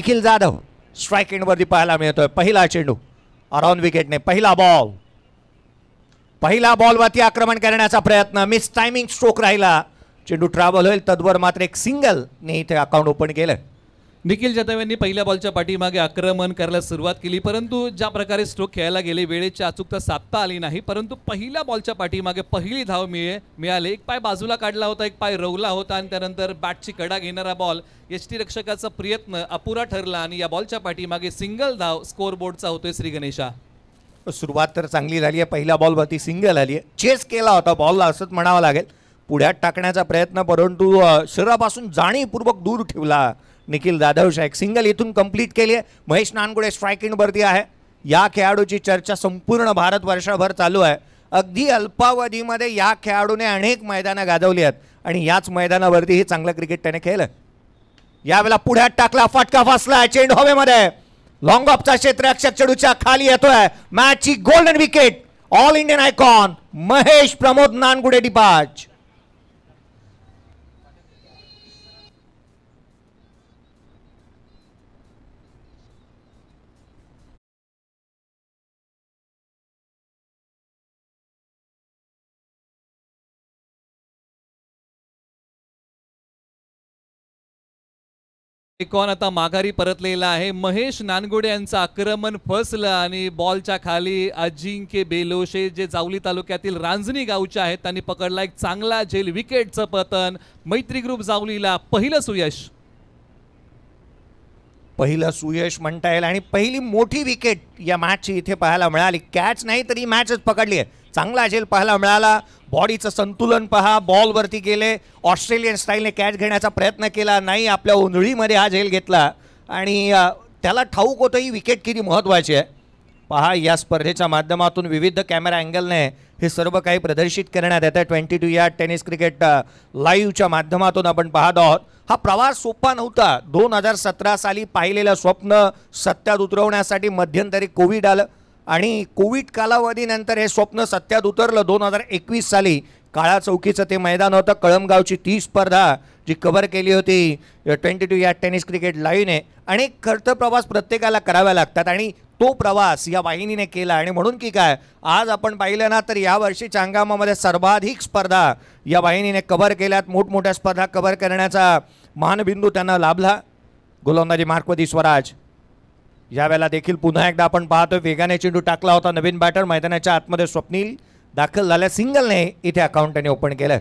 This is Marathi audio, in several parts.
निखिल जाधव स्ट्राइक एंडवरती पाहायला मिळतोय. पहिला चेंडू अराउंड विकेटने, पहिला बॉलवरती आक्रमण करण्याचा प्रयत्न, मिस टायमिंग स्ट्रोक राहिला, चेंडू ट्रॅव्हल होईल तद्वर मात्र एक सिंगल ने इथे अकाउंट ओपन केलं. निखिल जाधव यांनी पहिल्या बॉलच्या पाठीमागे आक्रमण करायला सुरुवात केली, परंतु ज्या प्रकारे स्ट्रोक खेळायला गेले वेळेची अचूकता साधता आली नाही, परंतु पहिल्या बॉलच्या पाठीमागे पहिली धाव मिळाली. एक पाय बाजूला काढला होता, एक पाय रवला होता आणि त्यानंतर बॅटची कडा घेणारा बॉल यष्टीरक्षकाचा प्रयत्न अपुरा ठरला आणि या बॉलच्या पाठीमागे सिंगल धाव स्कोअर बोर्डचा होतोय श्री गणेशा. सुरुवात तर चांगली झाली आहे, पहिल्या बॉलवरती सिंगल आली आहे, चेस केला होता बॉलला असंच म्हणावं लागेल, पुढ्यात टाकण्याचा प्रयत्न परंतु शरीरापासून जाणीवपूर्वक दूर ठेवला निखिल जाधव. एक सिंगल इथून कंप्लीट केली आहे. महेश नानगुडे स्ट्राइक एंडवरती आहे. या खेळाडूची चर्चा संपूर्ण भारतवर्षभर चालू आहे. अगदी अल्पावधीमध्ये या खेळाडूने अनेक मैदानं गाजवली आहेत आणि याच मैदानावरती हे चांगलं क्रिकेट त्याने खेळलं. यावेळेला पुढ्यात टाकला, फटका फसला, चेंडू हवेमध्ये, लॉंग ऑफचा क्षेत्ररक्षक चेंडूच्या खाली येतोय. मॅचची golden wicket, all Indian icon Mahesh Pramod Nangude डिपाच. आयकॉन आता माघारी परतलेला आहे. महेश नानगुडे यांचं आक्रमण फसलं आणि बॉलच्या खाली अजिंक्य बेलोशे जे जावली तालुक्यातील रांजणी गावचे आहेत त्यांनी पकडला एक चांगला झेल. विकेटचं पतन, मैत्री ग्रुप जावलीला पहिलं सुयश म्हणता येईल आणि पहिली मोठी विकेट या मॅचची इथे पाहायला मिळाली. कॅच नाही तरी मॅचच पकडली आहे. चांगला झेल पाहायला मिळाला. बॉडीचं संतुलन पहा, बॉलवरती गेले, ऑस्ट्रेलियन स्टाईलने कॅच घेण्याचा प्रयत्न केला, नाही आपल्या उंधळीमध्ये हा झेल घेतला आणि त्याला ठाऊक होतं ही विकेट किती महत्त्वाची आहे. पहा, या स्पर्धेच्या माध्यमातून विविध कॅमेरा अँगलने हे सर्व काही प्रदर्शित करण्यात येतं. 22 यार्ड टेनिस क्रिकेट लाईव्हच्या माध्यमातून आपण पाहत आहोत. हा प्रवास सोपा नव्हता. 2017 साली पाहिलेलं स्वप्न सत्यात उतरवण्यासाठी मध्यंतरी कोविड आलं आणि कोविड कालावधीनंतर हे स्वप्न सत्यात उतरलं. 2021 साली काळा चौकीचं ते मैदान होतं. कळमगावची ती स्पर्धा जी कव्हर केली होती 22 यार्ड टेनिस क्रिकेट लाईव्हने. अनेक खर्च प्रवास प्रत्येकाला करावे लागतात आणि तो प्रवास या वाहिनीने केला आणि म्हणून की काय आज आपण पाहिलं ना तर यावर्षीच्या हंगामामध्ये सर्वाधिक स्पर्धा या वाहिनीने कव्हर केल्यात. मोठमोठ्या स्पर्धा कव्हर करण्याचा मानबिंदू त्यांना लाभला. गोलंदाजी मार्कवरती स्वराज. यावेळेला देखील पुन्हा एकदा आपण पाहतोय वेगाने चेंडू टाकला होता नवीन बॅटर. मैदानाच्या आतमध्ये स्वप्नील दाखल झाल्या. सिंगलने इथे अकाउंट त्याने ओपन केलं.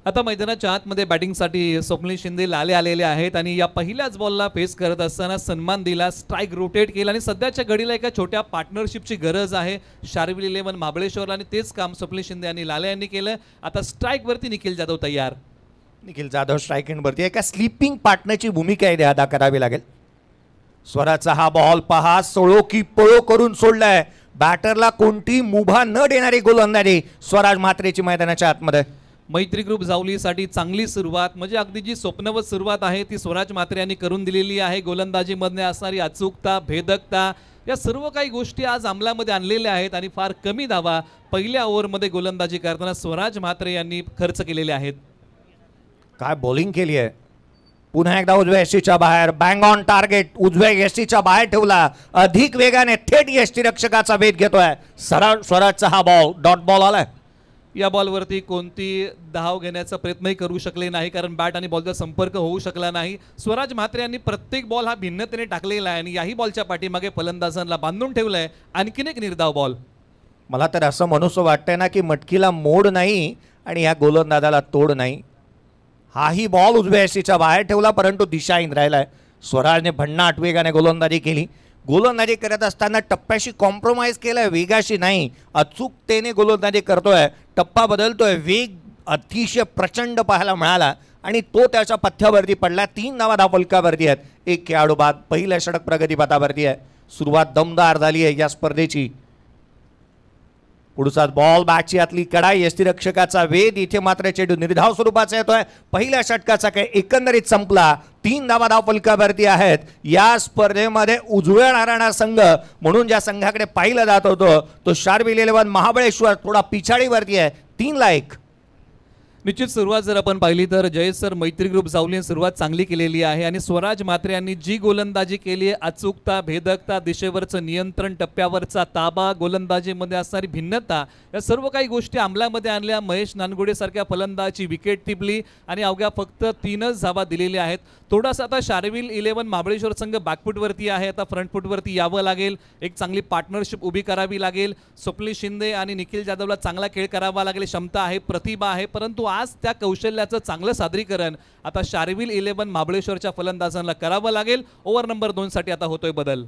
आता मैदानाच्या आतमध्ये बॅटिंगसाठी स्वप्नील शिंदे लाले आलेले आहेत आणि या पहिल्याच बॉलला फेस करत असताना सन्मान दिला, स्ट्राईक रोटेट केला आणि सध्याच्या घडीला एका छोट्या पार्टनरशिपची गरज आहे शार्विल 11 महाबळेश्वरला आणि तेच काम स्वप्नील शिंदे आणि लाले यांनी केलं. आता स्ट्राईकवरती निखिल जाधव तयार. निखिल जाधव स्ट्राईक एंडवरती एका स्लीपिंग पार्टनरची भूमिका इथे अदा करावी लागेल. स्वराजचा हा बॉल पहा, सळो की पळो करून सोडलाय. बॅटरला कोणती मुभा न देणारी गोलंदाजी स्वराज म्हात्रेची मैदानाच्या आतमध्ये. मैत्री ग्रुप जावलीसाठी चांगली सुरुवात, म्हणजे अगदी जी स्वप्नवत सुरुवात आहे ती स्वराज म्हात्रे यांनी करून दिलेली आहे. गोलंदाजीमध्ये असणारी अचूकता, भेदकता या सर्व काही गोष्टी आज अंमलामध्ये आणलेल्या आहेत आणि फार कमी धावा पहिल्या ओव्हरमध्ये गोलंदाजी करताना स्वराज म्हात्रे यांनी खर्च केलेले आहेत. काय बॉलिंग केली आहे. पुन्हा एकदा उजव्या यष्टीच्या बाहेर, बँग ऑन टार्गेट, उजव्या यष्टीच्या बाहेर ठेवला. अधिक वेगाने थेट यष्टीरक्षकाचा वेध घेतोय स्वराजचा हा बॉल. डॉट बॉल आलाय. या बॉलवरती कोणती धाव घेण्याचा प्रयत्नही करू शकले नाही कारण बॅट आणि बॉलचा संपर्क होऊ शकला नाही. स्वराज म्हात्रे यांनी प्रत्येक बॉल हा भिन्नतेने टाकलेला आहे आणि याही बॉलच्या पाठीमागे फलंदाजांना बांधून ठेवलंय. आणखीन एक निर्धाव बॉल. मला तर असं म्हणूसं वाटतंय ना की मटकीला मोड नाही आणि या गोलंदाजाला तोड नाही. हाही बॉल उजव्या यष्टीच्या बाहेर ठेवला परंतु दिशाहीन राहिलाय. स्वराजने भन्नाट वेगाने गोलंदाजी केली. गोलंदाजी करत असताना टप्प्याशी कॉम्प्रोमाइज केलाय, वेगाशी नाही. अचूकतेने गोलंदाजी करतोय, टप्पा बदलतोय, वेग अतिशय प्रचंड पाहायला मिळाला आणि तो त्याच्या पथ्यावरती पडला. 3 धावा धावफलकावरती आहेत. एक खेळाडू बाद. पहिल्या षटक प्रगतीपथावरती आहे. सुरुवात दमदार झाली आहे या स्पर्धेची. पुढचा बॉल बॅटची आतली कडाई, यष्टीरक्षकाचा वेध. इथे मात्र चेंडू निर्धाव स्वरूपाचा येतोय. पहिल्या षटकाचा काय एकंदरीत संपला. 3 धावा धावफलकावरती आहेत. या स्पर्धेमध्ये उजव्या नारायणा संघ म्हणून ज्या संघाकडे पाहिलं जात होतं तो शार्विल 11 महाबळेश्वर थोडा पिछाडीवरती आहे. 3-1. निश्चित सुरुवात जर आपण पाहिली तर जयेश सर मैत्री ग्रुप जावलीने सुरुवात चांगली केलेली आहे आणि स्वराज म्हात्रे यांनी जी गोलंदाजी केली आहे, अचूकता, भेदकता, दिशेवरचं नियंत्रण, टप्प्यावरचा ताबा, गोलंदाजीमध्ये असणारी भिन्नता, या सर्व काही गोष्टी अंमलामध्ये आणल्या. महेश नानगुडे सारख्या फलंदाजाची विकेट टिपली आणि अवघ्या फक्त 3च धावा दिलेल्या आहेत. थोडासा आता शार्विल 11 महाबळेश्वर संघ बॅकफुटवरती आहे, आता फ्रंटफुटवरती यावं लागेल. एक चांगली पार्टनरशिप उभी करावी लागेल. स्वप्नील शिंदे आणि निखिल जाधवला चांगला खेळ करावा लागेल. क्षमता आहे, प्रतिभा आहे, परंतु आज त्या कौशल्याचं चांगलं सादरीकरण आता शार्विल 11 महाबळेश्वरच्या फलंदाजांना करावं लागेल. ओव्हर नंबर 2 साठी आता होतोय बदल.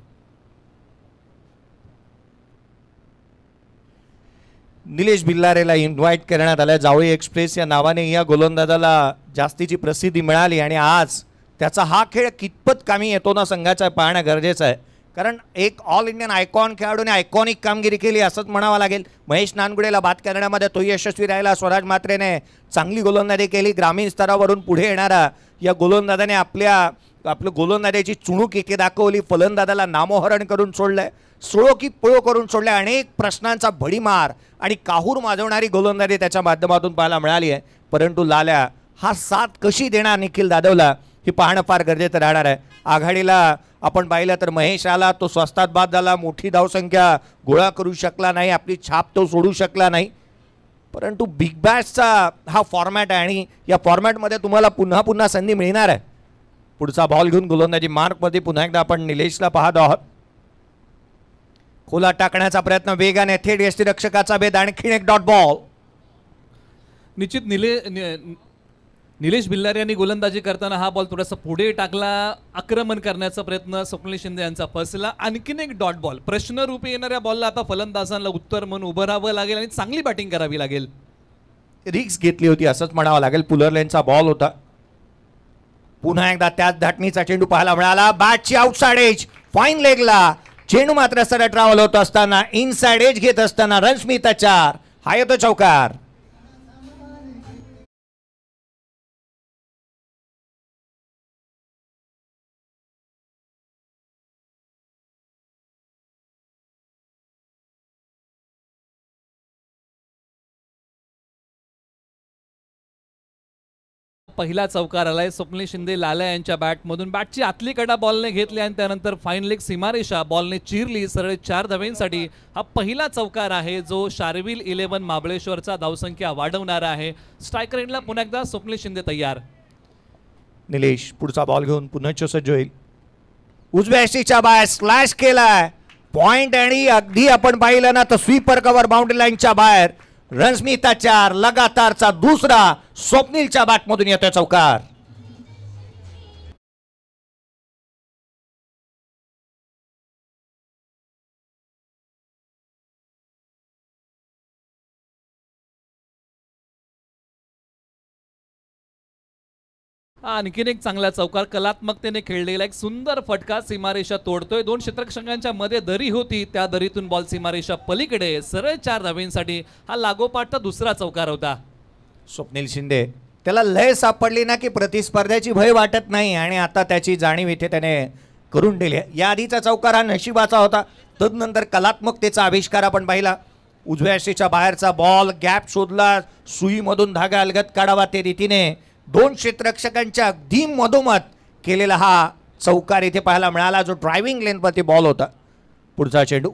निलेश बिल्लारेला इन्व्हाइट करण्यात आलं. जावळी एक्सप्रेस या नावाने या गोलंदाजाला जास्तीची प्रसिद्धी मिळाली आणि आज त्याचा हा खेळ कितपत कामी येतो ना संघाचा पाहणं गरजेचं आहे. कारण एक ऑल इंडियन आयकॉन खेळाडूने आयकॉनिक कामगिरी केली असंच म्हणावं लागेल. महेश नानगुडेला बाद करण्यामध्ये तो यशस्वी राहिला. स्वराज म्हात्रेने चांगली गोलंदाजी केली. ग्रामीण स्तरावरून पुढे येणारा या गोलंदाजाने आपलं गोलंदाजाची चुणूक इथे दाखवली. फलंदाजाला नामोहरण करून सोडलंय, सोळो की पळो करून सोडलंय. अनेक प्रश्नांचा भडीमार आणि काहूर माजवणारी गोलंदाजी त्याच्या माध्यमातून पाहायला मिळाली आहे. परंतु लाल्या हा साथ कशी देणार निखिल जाधवला हे पाहणं फार गरजेचं राहणार आहे. आघाडीला आपण पाहिलं तर महेश आला, तो स्वस्तात बाद झाला. मोठी धावसंख्या गोळा करू शकला नाही, आपली छाप तो सोडू शकला नाही. परंतु बिग बॅशचा हा फॉर्मॅट आहे आणि या फॉर्मॅटमध्ये तुम्हाला पुन्हा पुन्हा संधी मिळणार आहे. पुढचा बॉल घेऊन गोलंदाजी मार्कमध्ये पुन्हा एकदा आपण निलेशला पाहत आहोत. खोला टाकण्याचा प्रयत्न वेगाने, थेट यष्टीरक्षकाचा भेद, आणखीन एक डॉट बॉल. निश्चित निलेश बिल्लारे यांनी गोलंदाजी करताना हा बॉल थोडासा पुढे टाकला. आक्रमण करण्याचा प्रयत्न स्वप्नील शिंदे यांचा फसला. आणखीन एक डॉट बॉल. प्रश्नरूपी येणाऱ्या बॉलला आता फलंदाजांना उत्तर म्हणून उभं राहावं लागेल आणि चांगली बॅटिंग करावी लागेल. रिक्स घेतली होती असंच म्हणावं लागेल. पुलरलेनचा बॉल होता. पुन्हा एकदा त्याच धाटणीचा चेंडू पाहायला मिळाला. बॅटची आउटसाइड एज, फाईन लेगला चेंडू मात्र सरळ ट्रॅव्हल होत असताना इनसाइड एज घेत असताना रनस्मिता 4, हा येतो चौकार. पहिला चौकार आलाय स्वप्नील शिंदे लाल्या यांच्या बॅटमधून. बॅटची आतली कडा बॉलने घेतली आणि त्यानंतर फाईन लेग सीमारेषा बॉलने चिरली. सरळ 4 धावांसाठी हा पहिला चौकार आहे जो शार्विल 11 महाबळेश्वरचा धावसंख्या वाढवणारा आहे. स्ट्रायकर एंडला पुन्हा एकदा स्वप्नील शिंदे तयार. निलेश पुढचा बॉल घेऊन पुन्हा सज्ज होईल. उजव्या यष्टीच्या बाहेर स्लॅश केलाय. पॉइंट आणि अगदी आपण पाहिलं ना तर स्वीपर कव्हर बाउंड्री लाईनच्या बाहेर. रनस्मिता 4, लगातारचा दुसरा स्वप्नीलच्या बॅटमधून येतोय चौकार. आणखीन एक चांगला चौकार. कलात्मकतेने खेळलेला एक सुंदर फटका सीमारेषा तोडतोय. 2 क्षेत्ररक्षकांच्या मध्ये दरी होती, त्या दरीतून बॉल सीमारेषा पलीकडे सरळ 4 धावांसाठी. हा लागोपाठचा दुसरा चौकार होता. स्वप्नील शिंदे त्याला लय सापडली ना की प्रतिस्पर्ध्याची भय वाटत नाही आणि आता त्याची जाणीव इथे त्याने करून दिली. या आधीचा चौकार हा नशिबाचा होता. तदनंतर कलात्मकतेचा आविष्कार आपण पाहिला. उजव्या यष्टीच्या बाहेरचा बॉल, गॅप शोधला, सुईमधून धागा अलगद काढावा ते रीतीने 2 क्षेत्ररक्षकांच्या अगदी मधोमध केलेला हा चौकार इथे पाहायला मिळाला, जो ड्रायव्हिंग लेनवरती बॉल होता. पुढचा चेंडू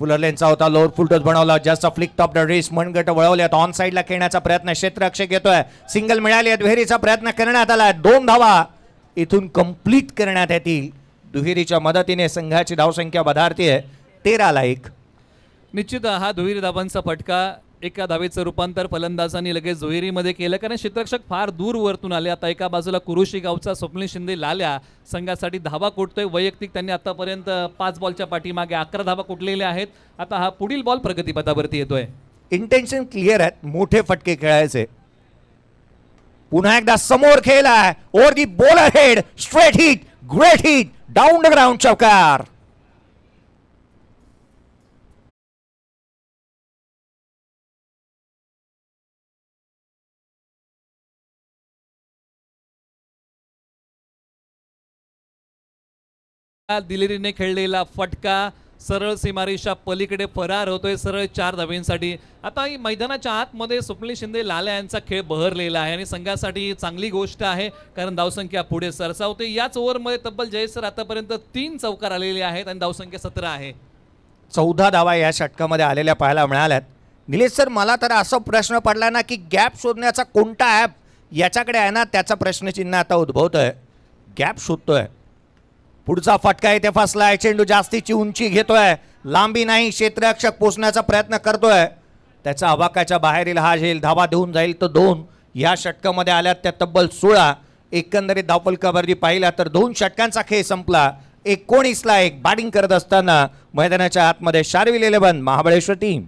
फुलर लेनचा होता. लोअर फुल टच बनवला. Just flick top the wrists, मनगट वळवल्यात. ऑन साईडला खेळण्याचा प्रयत्न क्षेत्ररक्षक येतोय. सिंगल मिळाली आहे. दुहेरीचा प्रयत्न करण्यात आला. 2 धावा इथून कंप्लीट करण्यात येतील. दुहेरीच्या मदतीने संघाची धावसंख्या वधारते 13ला 1. निश्चित हा दुहेरी धावांचा फटका. एका धावेचं रूपांतर फलंदाजांनी लगेच दुहेरीमध्ये केलं, कारण क्षेत्ररक्षक फार दूर वरतून आले. आता एका बाजूला कुरुशी गावचा स्वप्नील शिंदे लाल्या संघासाठी धावा कोटतोय. वैयक्तिक त्यांनी आतापर्यंत 5 बॉलच्या पाठीमागे 11 धावा कोटलेल्या आहेत. आता हा पुढील बॉल प्रगतीपथावरती येतोय. इंटेन्शन क्लिअर आहेत, मोठे फटके खेळायचे. पुन्हा एकदा समोर खेळलाय. Over the bowler head, straight hit, great hit, down the ground चौकार. दिलेरीने खेळलेला फटका सरळ सीमारेषा पलीकडे फरार होतोय सरळ 4 धावेंसाठी. आता ही मैदानाच्या आतमध्ये स्वप्नील शिंदे लाल्या यांचा खेळ बहरलेला आहे आणि संघासाठी चांगली गोष्ट आहे, कारण धावसंख्या पुढे सरसावते. याच ओव्हरमध्ये तब्बल जयेश सर आतापर्यंत 3 चौकार आलेले आहेत आणि धावसंख्या 17 आहे. 14 धावा या षटकामध्ये आलेल्या पाहायला मिळाल्यात. निलेश सर, मला तर असा प्रश्न पडला ना की गॅप शोधण्याचा कोणता ॲप याच्याकडे आहे ना, त्याचा प्रश्नचिन्ह आता उद्भवतोय. गॅप शोधतोय, पुढचा फटका इथे फसलाय, चेंडू जास्तीची उंची घेतोय, लांबी नाही, क्षेत्ररक्षक पोचण्याचा प्रयत्न करतोय, त्याचा अवाकाच्या बाहेरील हा झेल. धावा देऊन जाईल तर 2 या षटकामध्ये आल्यात त्या तब्बल 16. एकंदरीत धावफलकावरती पाहिला तर 2 षटकांचा खेळ संपला. 19ला 1 बॅटिंग करत असताना मैदानाच्या आतमध्ये शार्विल 11 महाबळेश्वर टीम.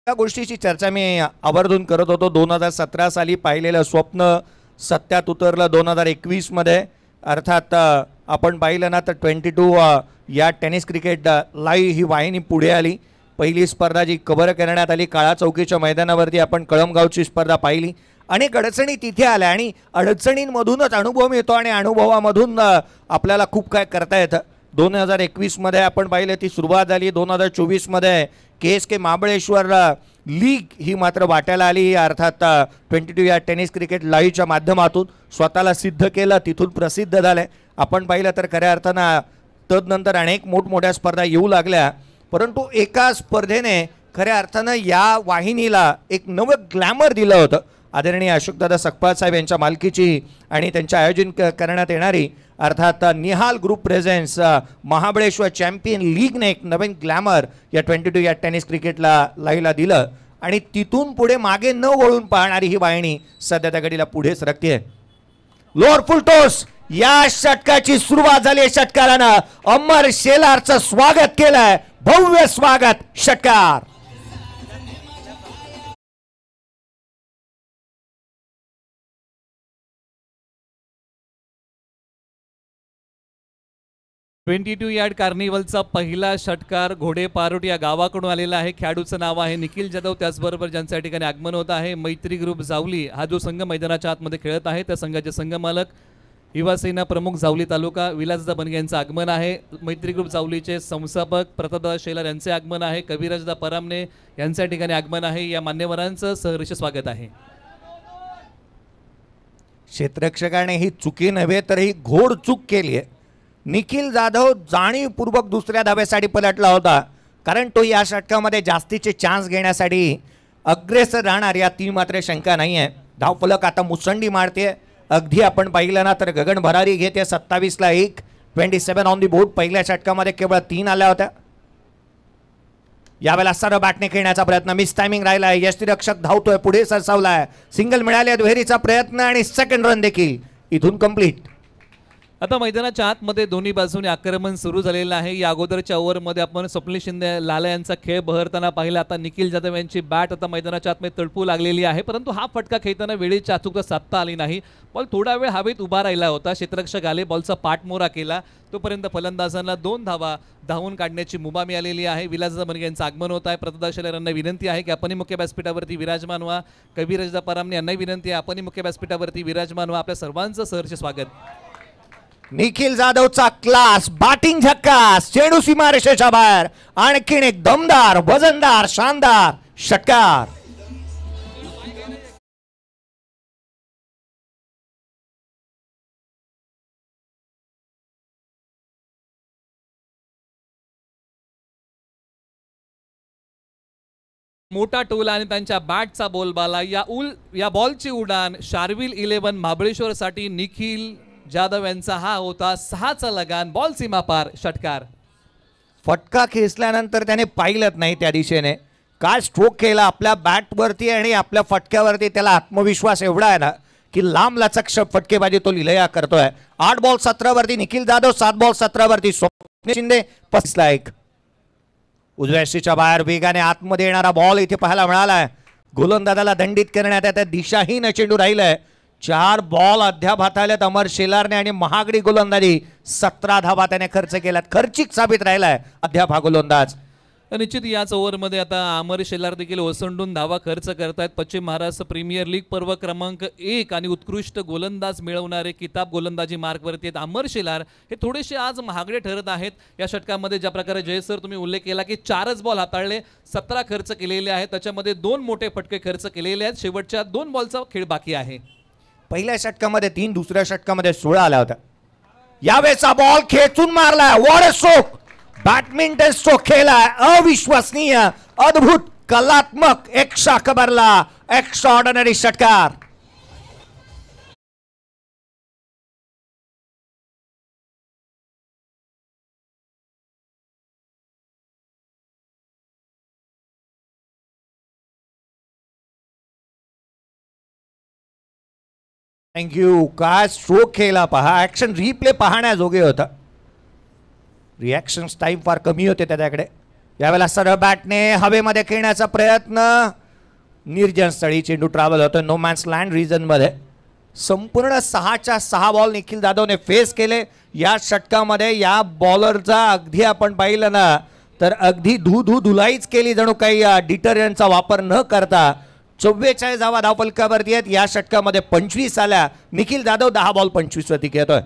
या गोष्टीची चर्चा मी आवर्जून करत होतो. 2017 साली पाहिलेलं स्वप्न सत्यात उतरलं 2021 मध्ये. अर्थात आपण पाहिलं ना तर 22 या टेनिस क्रिकेट लाईव्ह ही वाहिनी पुढे आली. पहिली स्पर्धा जी कव्हर करण्यात आली काळा चौकीच्या मैदानावरती आपण कळमगावची स्पर्धा पाहिली. अनेक अडचणी तिथे आल्या आणि अडचणींमधूनच अनुभव मिळतो आणि अनुभवामधून आपल्याला खूप काय करता येतं. 2021 मध्ये आपण पाहिलं ती सुरुवात झाली. 2024 मध्ये KSK महाबळेश्वर लीग ही मात्र वाट्याला आली. अर्थात 22 या टेनिस क्रिकेट लाईव्हच्या माध्यमातून स्वतःला सिद्ध केलं, तिथून प्रसिद्ध झाले. आपण पाहिलं तर खऱ्या अर्थानं तदनंतर अनेक मोठमोठ्या स्पर्धा येऊ लागल्या, परंतु एका स्पर्धेने खऱ्या अर्थानं या वाहिनीला एक नवं ग्लॅमर दिलं होतं. आदरणीय अशोकदादा सकपाळ साहेब यांच्या मालकीची आणि त्यांच्या आयोजन करण्यात येणारी अर्थात Nihal group presence Mahabaleshwar champion लीगने एक नवीन ग्लॅमर या 22 या टेनिस क्रिकेटला लाईव्हला दिलं आणि तिथून पुढे मागे न वळून पाहणारी ही वाहिनी सध्या त्या घडीला पुढे सरकते. लोअर फुल टॉस या षटकाची सुरुवात झाली. षटकारानं अमर शेलारचं स्वागत केलंय, भव्य स्वागत. षटकार 22 यार्ड कार्निवलचा पहिला षटकार घोडे पारोट या गावाकडून आलेला आहे. खेळाडूचं नाव आहे निखिल जाधव. त्याचबरोबर ज्यांच्या ठिकाणी आगमन होत आहे मैत्री ग्रुप जावली. हा जो संघ मैदानाच्या आतमध्ये खेळत आहे त्या संघाचे संघमालक युवासेना प्रमुख जावली तालुका विलासदा बनगे यांचं आगमन आहे. मैत्री ग्रुप जावलीचे संस्थापक प्रतापदादा शेलार यांचे आगमन आहे. कविराजदा परामने यांच्या ठिकाणी आगमन आहे. या मान्यवरांचं सहर्ष स्वागत आहे. क्षेत्ररक्षकाने ही चुकी नव्हे तर ही घोड चूक केली आहे. निखिल जाधव जाणीवपूर्वक दुसऱ्या धावेसाठी पलटला होता, कारण तो या षटकामध्ये जास्तीचे चान्स घेण्यासाठी अग्रेसर राहणार यात मात्र शंका नाही आहे. धावफलक आता मुसंडी मारते. अगदी आपण पाहिलं ना तर गगन भरारी घेते. 27ला 1, 27 ऑन दी बोर्ड. पहिल्या षटकामध्ये केवळ 3 आल्या होत्या. यावेळेला सर्व बॅटने खेळण्याचा प्रयत्न, मिस टायमिंग राहिलाय. यष्टीरक्षक धावतोय, पुढे सरसावलाय. सिंगल मिळाले, दुहेरीचा प्रयत्न आणि सेकंड रन देखील इथून कंप्लीट. आता मैदानाच्या आतमध्ये दोन्ही बाजूने आक्रमण सुरू झालेलं आहे. या अगोदरच्या ओव्हरमध्ये आपण स्वप्नील शिंदे लाला यांचा खेळ बहरताना पाहिला. आता निखिल जाधव यांची बॅट आता मैदानाच्या आतमध्ये तळपू लागलेली आहे, परंतु हा फटका खेळताना वेळेची अचूकता साधता आली नाही. बॉल थोडा वेळ हवेत उभा राहिला होता. क्षेत्ररक्षक आले, बॉलचा पाठमोरा केला. तोपर्यंत फलंदाजांना 2 धावा धावून काढण्याची मुभा मिळालेली आहे. विलासदा बनगे यांचं आगमन होत आहे. प्रतापदादा शेलार यांना विनंती आहे की आपण मुख्य व्यासपीठावरती विराजमान व्हा. कविराजदा परामने यांनाही विनंती आहे आपण मुख्य व्यासपीठावरती विराजमान व्हा. आपल्या सर्वांचं सहर्ष स्वागत. निखिल जाधवचा क्लास, बॅटिंग झक्कास, चेंडू सीमारेषेच्या बाहेर. आणखीन एक दमदार, वजनदार, शानदार षटकार. मोठा टोला आणि त्यांच्या बॅटचा बोलबाला. या बॉलची उडान शार्विल 11 महाबळेश्वरसाठी निखिल जाधव यांचा हा होता. 6चा लगान, बॉल सीमा पार, षटकार. फटका खेचल्यानंतर त्याने पाहिलंच नाही त्या दिशेने. काय स्ट्रोक केला आपल्या बॅटवरती आणि आपल्या फटक्यावरती. त्याला आत्मविश्वास एवढा आहे ना की लांब लचक फटकेबाजी तो लिलया करतोय. 8 बॉल 17 वरती निखिल जाधव, 7 बॉल 17 वरती स्वप्नील शिंदे. 25ला 1. उजव्या शीच्या बाहेर वेगाने आतमध्ये येणारा बॉल इथे पाहायला मिळालाय. गोलंदाजाला दंडित करण्यात येतं, दिशाहीन चेंडू राहिलाय. 4 बॉल अद्याप हाताळल्यात अमर शेलारने आणि महागडी गोलंदाजी 17 धावा त्याने खर्च केल्यात. खर्चिक साबित राहिलाय अद्याप हा गोलंदाज. निश्चित याच ओव्हरमध्ये आता अमर शेलार देखील ओसंडून धावा खर्च करतायत. पश्चिम महाराष्ट्र प्रीमियर लीग पर्व क्रमांक 1 आणि उत्कृष्ट गोलंदाज मिळवणारे किताब गोलंदाजी मार्कवरती आहेत अमर शेलार. हे थोडेसे आज महागडे ठरत आहेत या षटकामध्ये. ज्या प्रकारे जय सर तुम्ही उल्लेख केला की 4च बॉल हाताळले, 17 खर्च केलेले आहेत, त्याच्यामध्ये 2 मोठे फटके खर्च केलेले आहेत. शेवटच्या 2 बॉलचा खेळ बाकी आहे. पहिल्या षटकामध्ये 3, दुसऱ्या षटकामध्ये 16 आला होता. यावेळेचा बॉल खेचून मारलाय. What a stroke, badminton stroke खेळलाय. अविश्वसनीय, अद्भुत, कलात्मक, एक शाखबरला एक्स्ट्राऑर्डिनरी षटकार. थँक्यू. काय स्ट्रोक खेळला पहा. ऍक्शन रिप्ले पाहण्याजोगे होता. रिॲक्शन्स टाइम फार कमी होते त्याच्याकडे. यावेळेला सरळ बॅटने हवेमध्ये खेळण्याचा प्रयत्न. निर्जन स्थळी चेंडू ट्रॅव्हल होतो नो मॅन्स लँड रिजन मध्ये. संपूर्ण 6च्या 6 बॉल निखिल जाधवने फेस केले या षटकामध्ये. या बॉलरचा अगदी आपण पाहिलं ना तर अगदी धुलाईच केली जणू काही डिटरजंटचा वापर न करता. 44 धावा धावफलकावरती आहेत. या षटकामध्ये 25 आल्या. निखिल जाधव 10 बॉल 25 वरती खेळतोय.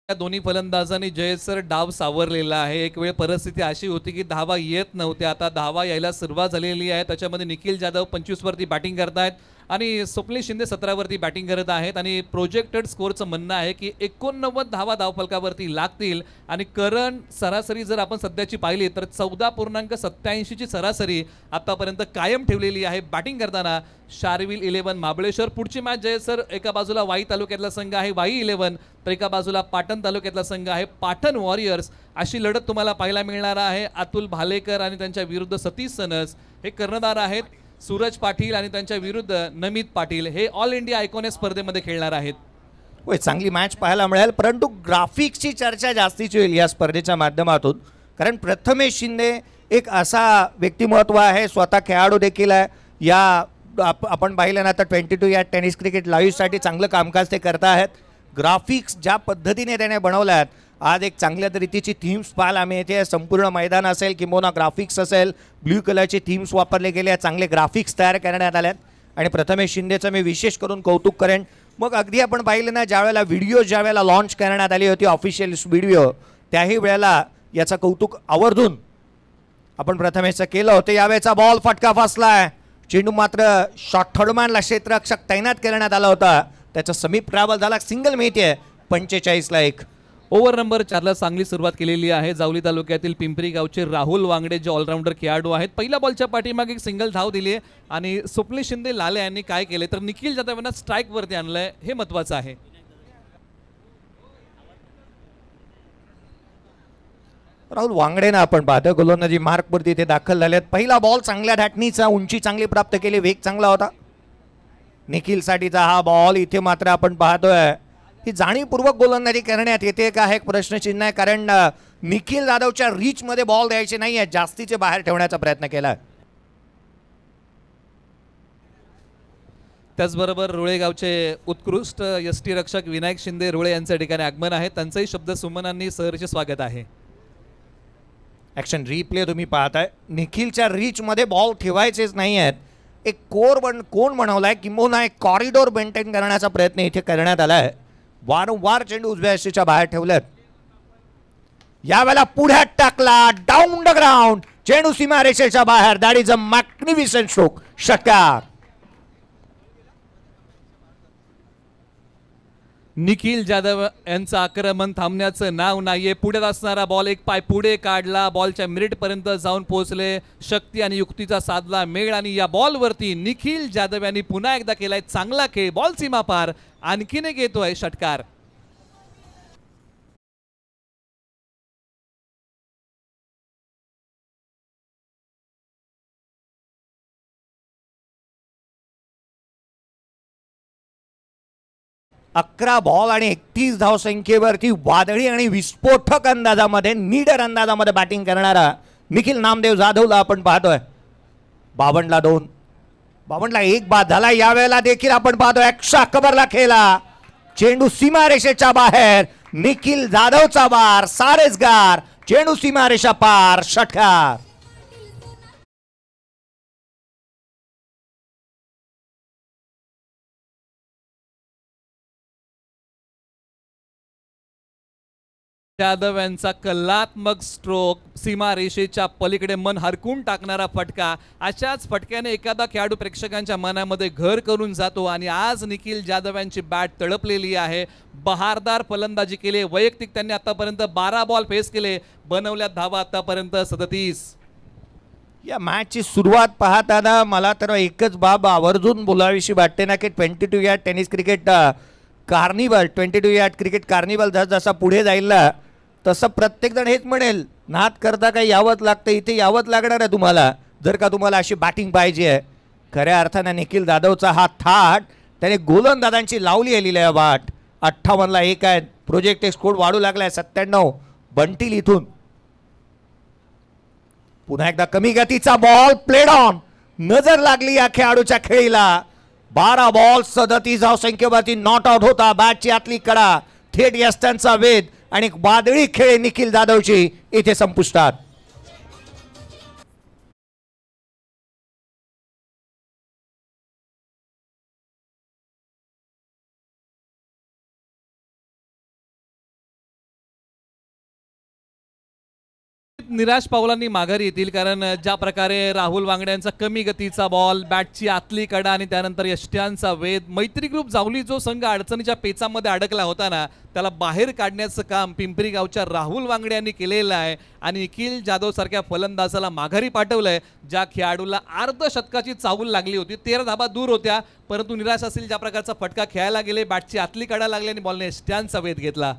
या दोन्ही फलंदाजांनी जय सर डाव सावरलेला आहे. एक वेळ परिस्थिती अशी होती की धावा येत नव्हत्या, आता धावा यायला सुरुवात झालेली आहे. त्याच्यामध्ये निखिल जाधव 25 वरती बॅटिंग करतायत आणि स्वप्नील शिंदे 17 वरती बॅटिंग करत आहेत. आणि प्रोजेक्टेड स्कोरचं म्हणणं आहे की 89 धावा धावफलकावरती लागतील. आणि करंट सरासरी जर आपण सध्याची पाहिली तर 14.87 ची सरासरी आतापर्यंत कायम ठेवलेली आहे बॅटिंग करताना शार्विल 11 महाबळेश्वर. पुढची मॅच जय सर एका बाजूला वाई तालुक्यातला संघ आहे वाई 11, तर एका बाजूला पाटण तालुक्यातला संघ आहे पाटण वॉरियर्स. अशी लढत तुम्हाला पाहायला मिळणार आहे. अतुल भालेकर आणि त्यांच्या विरुद्ध सतीश सनस हे कर्णधार आहेत. सूरज पाटील आणि त्यांच्या विरुद्ध नमित पाटील हे ऑल इंडिया आयकॉन स्पर्धेमध्ये खेळणार आहेत. होय, चांगली मॅच पाहायला मिळेल. परंतु ग्राफिक्सची चर्चा जास्तीची होईल या स्पर्धेच्या माध्यमातून. कारण प्रथमेश शिंदे एक असा व्यक्तिमत्व आहे, स्वतः खेळाडू देखील आहे. या आपण पाहिलं ना तर 22 या टेनिस क्रिकेट लाईव्हसाठी चांगलं कामकाज ते करत आहेत. ग्राफिक्स ज्या पद्धतीने त्याने बनवल्या आहेत, आज एक चांगल्या रीतीची थीम्स पाहायला मिळते. संपूर्ण मैदान असेल किंवा ग्राफिक्स असेल, ब्ल्यू कलरचे थीम्स वापरले गेले, चांगले ग्राफिक्स तयार करण्यात आल्यात. आणि प्रथमेश शिंदेचं मी विशेष करून कौतुक करेन. मग अगदी आपण पाहिलं ना ज्यावेळेला व्हिडिओ ज्यावेळेला लॉन्च करण्यात आली होती ऑफिशियल व्हिडिओ, त्याही वेळेला याचं कौतुक आवर्जून आपण प्रथमेशचं केलं होतं. यावेळेचा बॉल फटका फसलाय. चेंडू मात्र शॉर्ट थर्डमॅनला क्षेत्ररक्षक तैनात करण्यात आला होता, त्याचा समीप ट्रॅव्हल झाला. सिंगल मिळते 45ला 1. ओव्हर नंबर 4ला चांगली सुरुवात केलेली आहे जावली तालुक्यातील पिंपरी गावचे राहुल वांगडे जे ऑलराऊंडर खेळाडू आहेत. पहिल्या बॉलच्या पाठीमागे एक सिंगल धाव दिली आहे. आणि स्वप्नील शिंदे लाले यांनी काय केले तर निखिल जाधव यांना स्ट्राईक वरती आणलंय, हे महत्वाचं आहे. राहुल वांगडे ना आपण पाहतो गोलंदाजी मार्कवरती ते दाखल झालेत. पहिला बॉल चांगल्या धाटणीचा, उंची चांगली प्राप्त केली, वेग चांगला होता निखिलसाठीचा हा बॉल. इथे मात्र आपण पाहतोय ही जाणीवपूर्वक गोलंदाजी करण्यात येते का हे एक प्रश्नचिन्ह आहे. कारण निखिल जाधवच्या रीच मध्ये बॉल द्यायचे नाही आहे, जास्तीचे बाहेर ठेवण्याचा प्रयत्न केला. त्याचबरोबर रुळेगावचे उत्कृष्ट यष्टी रक्षक विनायक शिंदे रुळे यांच्या ठिकाणी आगमन आहे. त्यांचाही शब्द सुमनांनी सहर्ष स्वागत आहे. ॲक्शन रिप्ले तुम्ही पाहताय. निखिलच्या रीच मध्ये बॉल ठेवायचेच नाही आहेत. एक कोण बनवलाय किंवा एक कॉरिडॉर मेंटेन करण्याचा प्रयत्न इथे करण्यात आलाय. वारंवार चेंडू उजव्या यष्टीच्या बाहेर ठेवलेत. यावेळेला पुढ्यात टाकला, डाऊन द ग्राउंड, चेंडू सीमारेषेच्या बाहेर. That is a magnificent stroke, षटकार. निखिल जाधव यांचं आक्रमण थांबण्याचं नाव नाहीये. पुढे असणारा बॉल एक पाय पुढे काढला, बॉलच्या मिनिट पर्यंत जाऊन पोहोचले. शक्ती आणि युक्तीचा साधला मेळ आणि या बॉलवरती निखिल जाधव यांनी पुन्हा एकदा केलाय चांगला खेळ. बॉल सीमा पार, आणखीन एक येतोय षटकार. 11 बॉल आणि 31 धावसंख्येवरती वादळी आणि विस्फोटक अंदाजामध्ये निडर अंदाजामध्ये बॅटिंग करणारा निखिल नामदेव जाधवला आपण पाहतोय. 52ला 2, 52ला 1 बाद झाला. यावेळेला देखील आपण पाहतोय अक्षा कबरला खेळला, चेंडू सीमारेषेच्या बाहेर, निखिल जाधवचा बार, सारेसगार, चेंडू सीमारेषा पार, षटकार. जाधव यांचा कलात्मक स्ट्रोक, सीमारेषेच्या पलीकडे मन हरकून टाकणारा फटका. अशाच फटक्याने एखादा खेळाडू प्रेक्षकांच्या मनामध्ये घर करून जातो आणि आज निखिल जाधव यांची बॅट तडपलेली आहे. बहारदार फलंदाजी केली. वैयक्तिक त्यांनी आतापर्यंत 12 बॉल फेस केले, बनवल्या धावा आतापर्यंत 37. या मॅचची सुरुवात पाहताना मला तर एकच बाब आवर्जून बोलावीशी वाटते ना की 22 yard tennis cricket carnival, 22 yard cricket carnival जसा पुढे जाईल ना तसं प्रत्येकजण हेच म्हणेल, नाद करता काही यावंच लागतं, इथे यावंच लागणार आहे तुम्हाला जर का तुम्हाला अशी बॅटिंग पाहिजे आहे. खऱ्या अर्थानं निखिल जाधवचा हा थाट त्याने गोलंदाजांची लावली आहे लिहिल्या वाट. 58ला 1 आहे. प्रोजेक्ट स्कोर वाढू लागलाय. 97 बंटील इथून. पुन्हा एकदा कमी गतीचा बॉल प्लेड ऑन, नजर लागली या खेळाडूच्या खेळीला. 12 बॉल 37 धावसंख्येवरती नॉट आउट होता. बॅटची आतली कडा, थेट यष्टांचा वेध आणि वादळी खेळ निखिल जाधवची इथे संपुष्टात. निराश पावलांनी माघारी येतील, कारण ज्या प्रकारे राहुल वांगड्यांचा कमी गतीचा बॉल, बॅटची आतली कडा आणि त्यानंतर यष्ट्यांचा वेध, मैत्री ग्रुप जावली जो संघ अडचणीच्या पेचामध्ये अडकला होता ना त्याला बाहेर काढण्याचं काम पिंपरी गावच्या राहुल वांगडे यांनी केलेलं आहे आणि निखिल जाधव सारख्या फलंदाजाला माघारी पाठवलंय. ज्या खेळाडूला अर्धशतकाची चाहूल लागली होती, 13 धाबा दूर होत्या, परंतु निराश असेल ज्या प्रकारचा फटका खेळायला गेले, बॅटची आतली कडा लागली आणि बॉलने यष्ट्यांचा वेध घेतला.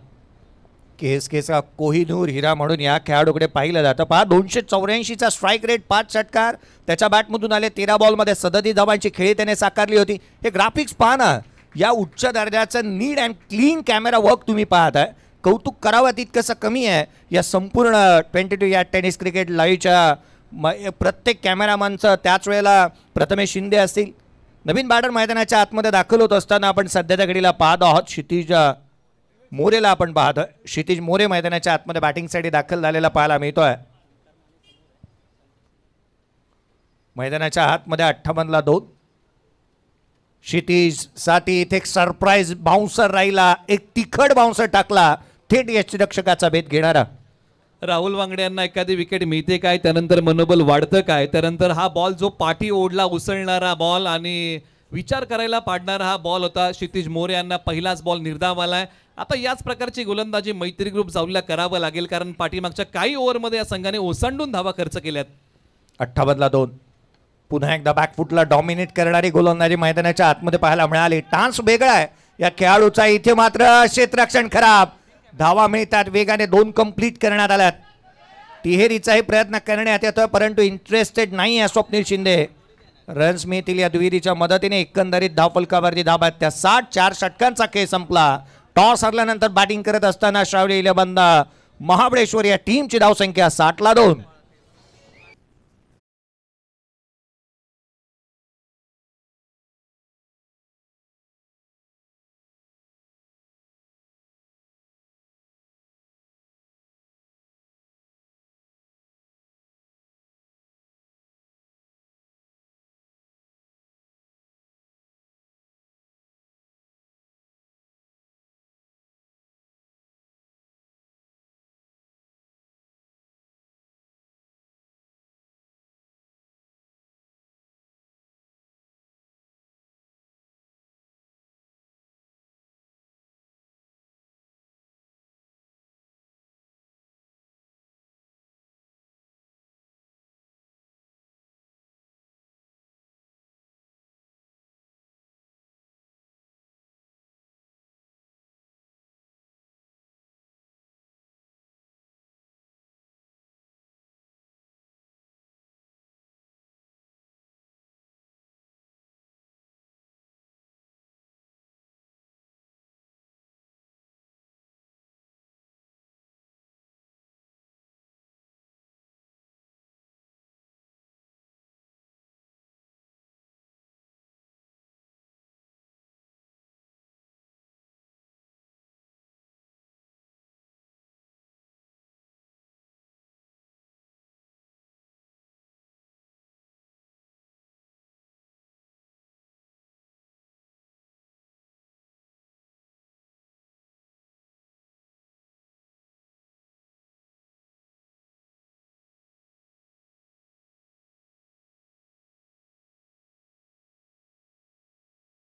केसकेचा कोहिनूर हिरा म्हणून या खेळाडूकडे पाहिलं जातं. पहा 284चा स्ट्राईक रेट, 5 षटकार त्याच्या बॅटमधून आले. 13 बॉलमध्ये 37 धावांची खेळी त्याने साकारली होती. हे ग्राफिक्स पहा ना, या उच्च दर्जाचं नीट अँड क्लीन कॅमेरा वर्क तुम्ही पाहताय. कौतुक करावं तितकंसं कमी आहे या संपूर्ण 22 या टेनिस क्रिकेट लाईव्हच्या प्रत्येक कॅमेरामॅनचं. त्याच वेळेला प्रथमेश शिंदे असतील. नवीन बॅटर मैदानाच्या आतमध्ये दाखल होत असताना आपण सध्याच्या घडीला पाहत आहोत क्षितिज मोरेला आपण पाहतोय. क्षितिज मोरे मैदानाच्या आतमध्ये बॅटिंगसाठी दाखल झालेला पाहायला मिळतोय. मैदानाच्या आतमध्ये 58ला 2. क्षितिज साठी इथे एक सरप्राईज बाउन्सर राहिला, एक तिखट बाउन्सर टाकला, थेट यष्टिरक्षकाचा भेद घेणारा. राहुल वांगडे यांना एखादी विकेट मिळते काय, त्यानंतर मनोबल वाढतं काय, त्यानंतर हा बॉल जो पाठी ओढला उसळणारा बॉल आणि विचार करायला पाडणारा हा बॉल होता. क्षितिज मोरे यांना पहिलाच बॉल निर्धाव आलाय. आता याच प्रकारची गोलंदाजी मैत्री ग्रुप जाऊला करावं लागेल, कारण पाठीमागच्या काही ओव्हरमध्ये या संघाने ओसंडून धावा खर्च केल्यात. 58ला 2. पुन्हा एकदा बॅकफुटला डॉमिनेट करणारी गोलंदाजी मैदानाच्या आतमध्ये पाहायला मिळाली. टान्स वेगळा आहे या खेळाडूचा. इथे मात्र क्षेत्ररक्षण खराब. धावा मिळतात, वेगाने 2 कंप्लीट करण्यात आल्यात. तिहेरीचाही प्रयत्न करण्यात येतोय, परंतु इंटरेस्टेड नाही आहे स्वप्नील शिंदे. रन्स मिळतील या दुहेरीच्या मदतीने. एकंदरीत धावफलकावरती धाबा त्या 64 षटकांचा खेळ संपला. टॉस हरल्यानंतर बॅटिंग करत असताना श्रावणी इलेव्हन महाबळेश्वर या टीमची धावसंख्या 60ला 2.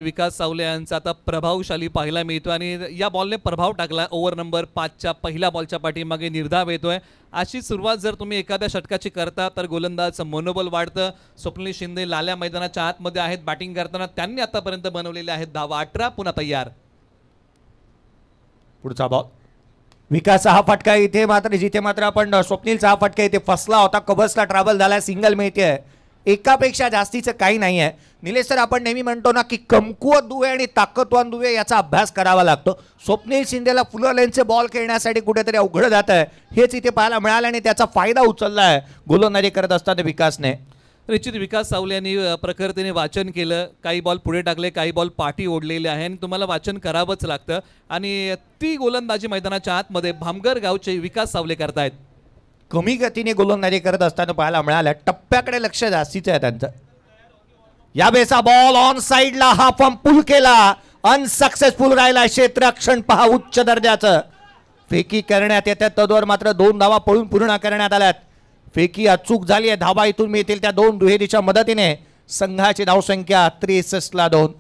विकास सावले यांचा आता प्रभावशाली पाहायला मिळतो आणि या बॉलने प्रभाव टाकला. ओव्हर नंबर 5च्या पहिल्या बॉलच्या पाठीमागे निर्धाव येतोय. अशी सुरुवात जर तुम्ही एखाद्या षटकाची करता तर गोलंदाजचं मनोबल वाढतं. स्वप्नील शिंदे लाल्या मैदानाच्या आतमध्ये आहेत बॅटिंग करताना. त्यांनी आतापर्यंत बनवलेले आहेत धावा 18. पुन्हा तयार. पुढचा बॉल विकास हा फटका इथे मात्र जिथे मात्र आपण स्वप्नीलचा हा फटका इथे फसला होता. कबसला ट्रॅव्हल झाला. सिंगल मिळते. एकापेक्षा जास्तीचं काही नाही आहे. निलेश सर आपण नेहमी म्हणतो ना की कमकुवत दुवे आणि ताकदवान दुवे याचा अभ्यास करावा लागतो. स्वप्नील शिंदेला फुल लेनचे बॉल खेळण्यासाठी कुठेतरी अवघड जात आहे हेच इथे पाहायला मिळालं आणि त्याचा फायदा उचलला आहे गोलंदाजी करत असताना विकासने. निश्चित विकास सावले यांनी प्रखरतेने वाचन केलं. काही बॉल पुढे टाकले, काही बॉल पाठी ओढलेले आहे आणि तुम्हाला वाचन करावंच लागतं. आणि ती गोलंदाजी मैदानाच्या आतमध्ये भामगर गावचे विकास सावले करतायत. कमी गतीने गोलंदाजी करत असताना पाहायला मिळालं. टप्प्याकडे लक्ष जास्तीचं आहे त्यांचं. या बेसा बॉल ऑन साइडला हा फॉर्म पुल केला. अनसक्सेसफुल राहिला. क्षेत्ररक्षण पहा उच्च दर्जाचं. फेकी करण्यात येतात तद्वर मात्र 2 धावा पळून पूर्ण करण्यात आल्यात. फेकी अचूक झाली आहे. धावा इथून मिळतील त्या 2 दुहेरीच्या मदतीने. संघाची धावसंख्या 63ला 2.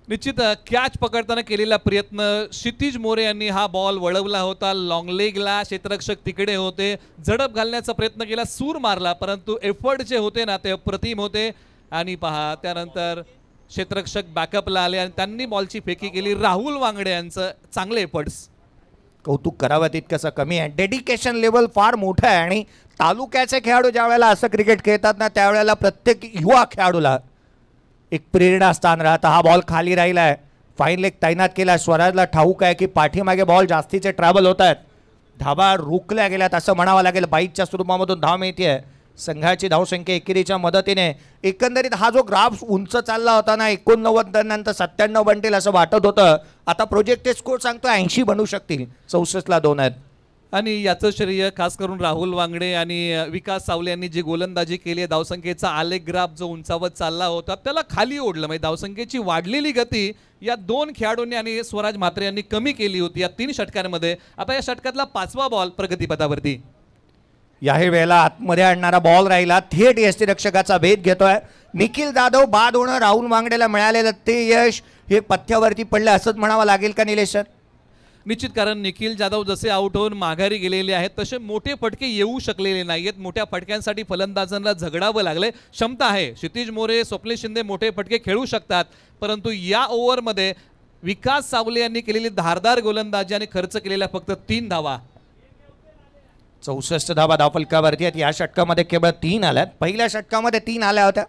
निश्चित कॅच पकडताना केलेला प्रयत्न क्षितिज मोरे यांनी हा बॉल वळवला होता लॉंग लेगला. क्षेत्ररक्षक तिकडे होते. झडप घालण्याचा प्रयत्न केला, सूर मारला, परंतु एफर्ट जे होते ना ते अप्रतिम होते. आणि पहा त्यानंतर क्षेत्ररक्षक बॅकअपला आले आणि त्यांनी बॉलची फेकी केली. राहुल वांगडे यांचं चांगले एफर्ट्स. कौतुक करावं तितकंसं कमी आहे. डेडिकेशन लेवल फार मोठं आहे आणि तालुक्याचे खेळाडू ज्या वेळेला असं क्रिकेट खेळतात ना त्यावेळेला प्रत्येक युवा खेळाडूला एक प्रेरणास्थान राहतं. हा बॉल खाली राहिला आहे. फाईन लेग तैनात केला. स्वराजला ठाऊक आहे की पाठीमागे बॉल जास्तीचे ट्रॅव्हल होत आहेत. धावा रोखल्या गेल्यात असं म्हणावं लागेल. बाईकच्या स्वरूपामधून धाव मिळते. संघाची धावसंख्या एकेरीच्या मदतीने एकंदरीत हा जो ग्राफ उंच चालला होता ना 89 नंतर 97 बनतील असं वाटत होतं. आता प्रोजेक्टेड स्कोर सांगतो 80 बनू शकतील. 64ला 2 आहेत. आणि याचं श्रेय खास करून राहुल वांगडे आणि विकास सावले यांनी जी गोलंदाजी केली आहे. धावसंख्येचा आलेख ग्राफ जो उंचावत चालला होता त्याला खाली ओढलं. म्हणजे धावसंख्येची वाढलेली गती या 2 खेळाडूंनी आणि स्वराज म्हात्रे यांनी कमी केली होती या 3 षटकांमध्ये. आता या षटकातला 5वा बॉल प्रगतीपथावरती. याही वेळेला आतमध्ये आणणारा बॉल राहिला. थेट यष्टीरक्षकाचा भेद घेतोय निखिल जाधव. बाद होणं राहुल वांगडेला मिळालेलं ते यश हे पथ्यावरती पडलं असंच म्हणावं लागेल का निलेश सर? निश्चित, कारण निखिल जाधव जसे आउट होऊन माघारी गेलेले आहेत तसे मोठे फटके येऊ शकलेले नाहीत. मोठ्या फटक्यांसाठी फलंदाजांना झगडावं लागले. क्षमता आहे. क्षितिज मोरे, स्वप्नील शिंदे मोठे फटके खेळू शकतात, परंतु या ओव्हरमध्ये विकास सावले यांनी केलेली धारदार गोलंदाजी आणि खर्च केलेल्या फक्त 3 धावा. 64 धावा धावफलकावरती आहेत. या षटकामध्ये केवळ 3 आल्यात. पहिल्या षटकामध्ये 3 आल्या होत्या.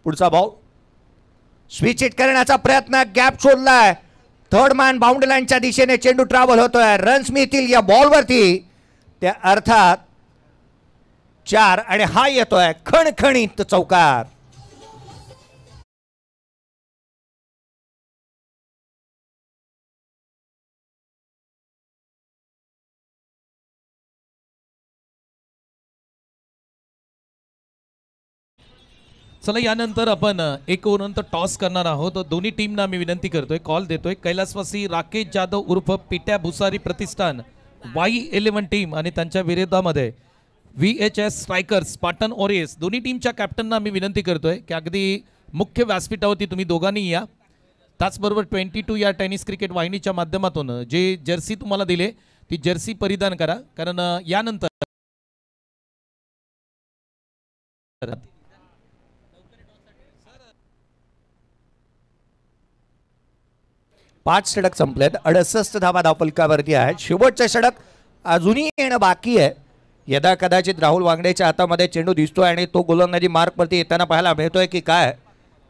पुढचा बॉल स्विच हिट करण्याचा प्रयत्न. गॅप शोधलाय. थर्ड मॅन बाउंड्री लाईनच्या दिशेने चेंडू ट्रॅव्हल होतोय. रन्स मिळतील या बॉलवरती. त्या अर्थात 4 आणि हा येतोय खणखणीत चौकार. चला यानंतर आपण 1 ओव्हरनंतर टॉस करणार आहोत. दोन्ही टीमना मी विनंती करतोय, कॉल देतोय. कैलासवासी राकेश जाधव उर्फ पिट्या भुसारी प्रतिष्ठान Y11 टीम आणि त्यांच्या विरोधामध्ये VHS स्ट्रायकर्स पाटण ओरिएस दोन्ही टीमच्या कॅप्टनना मी विनंती करतोय की अगदी मुख्य व्यासपीठावरती तुम्ही दोघांनी या. त्याचबरोबर 22 या टेनिस क्रिकेट वाहिनीच्या माध्यमातून जे जर्सी तुम्हाला दिले ती जर्सी परिधान करा, कारण यानंतर 5 षटक संपलेत. 68 धावा धावफलकावरती आहेत. शेवटचे षटक अजूनही येणं बाकी आहे. यदा कदाचित राहुल वांगडेच्या हातामध्ये चेंडू दिसतोय आणि तो गोलंदाजी मार्कवरती येताना पाहायला मिळतोय की काय,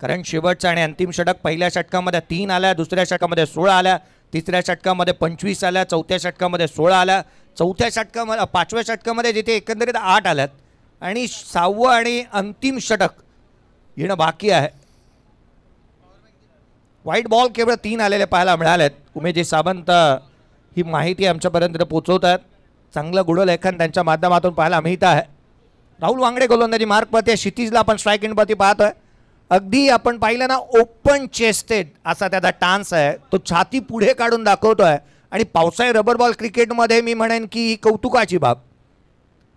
कारण शेवटचं आणि अंतिम षटक पहिल्या षटकामध्ये 3 आल्या, दुसऱ्या षटकामध्ये 16 आल्या, तिसऱ्या षटकामध्ये 25 आल्या, चौथ्या षटकामध्ये 16 आल्या, चौथ्या षटकामध्ये 5व्या षटकामध्ये जिथे एकंदरीत 8 आल्यात आणि 6वं आणि अंतिम षटक येणं बाकी आहे. व्हाईट बॉल केवळ 3 आलेले पाहायला मिळालेत. उमेशजी सावंत ही माहिती आमच्यापर्यंत पोहोचवत आहेत. चांगलं गुढलेखन त्यांच्या माध्यमातून पाहायला मिळत आहे. राहुल वांगडे गोलंदाजी मार्कवरती, क्षितिजला आपण स्ट्राईक एंडवरती पाहतोय. अगदी आपण पाहिलं ना ओपन चेस्टेड असा त्याचा टान्स आहे. तो छाती पुढे काढून दाखवतोय आणि पावसाळी रबर बॉल क्रिकेटमध्ये मी म्हणेन की कौतुकाची बाब.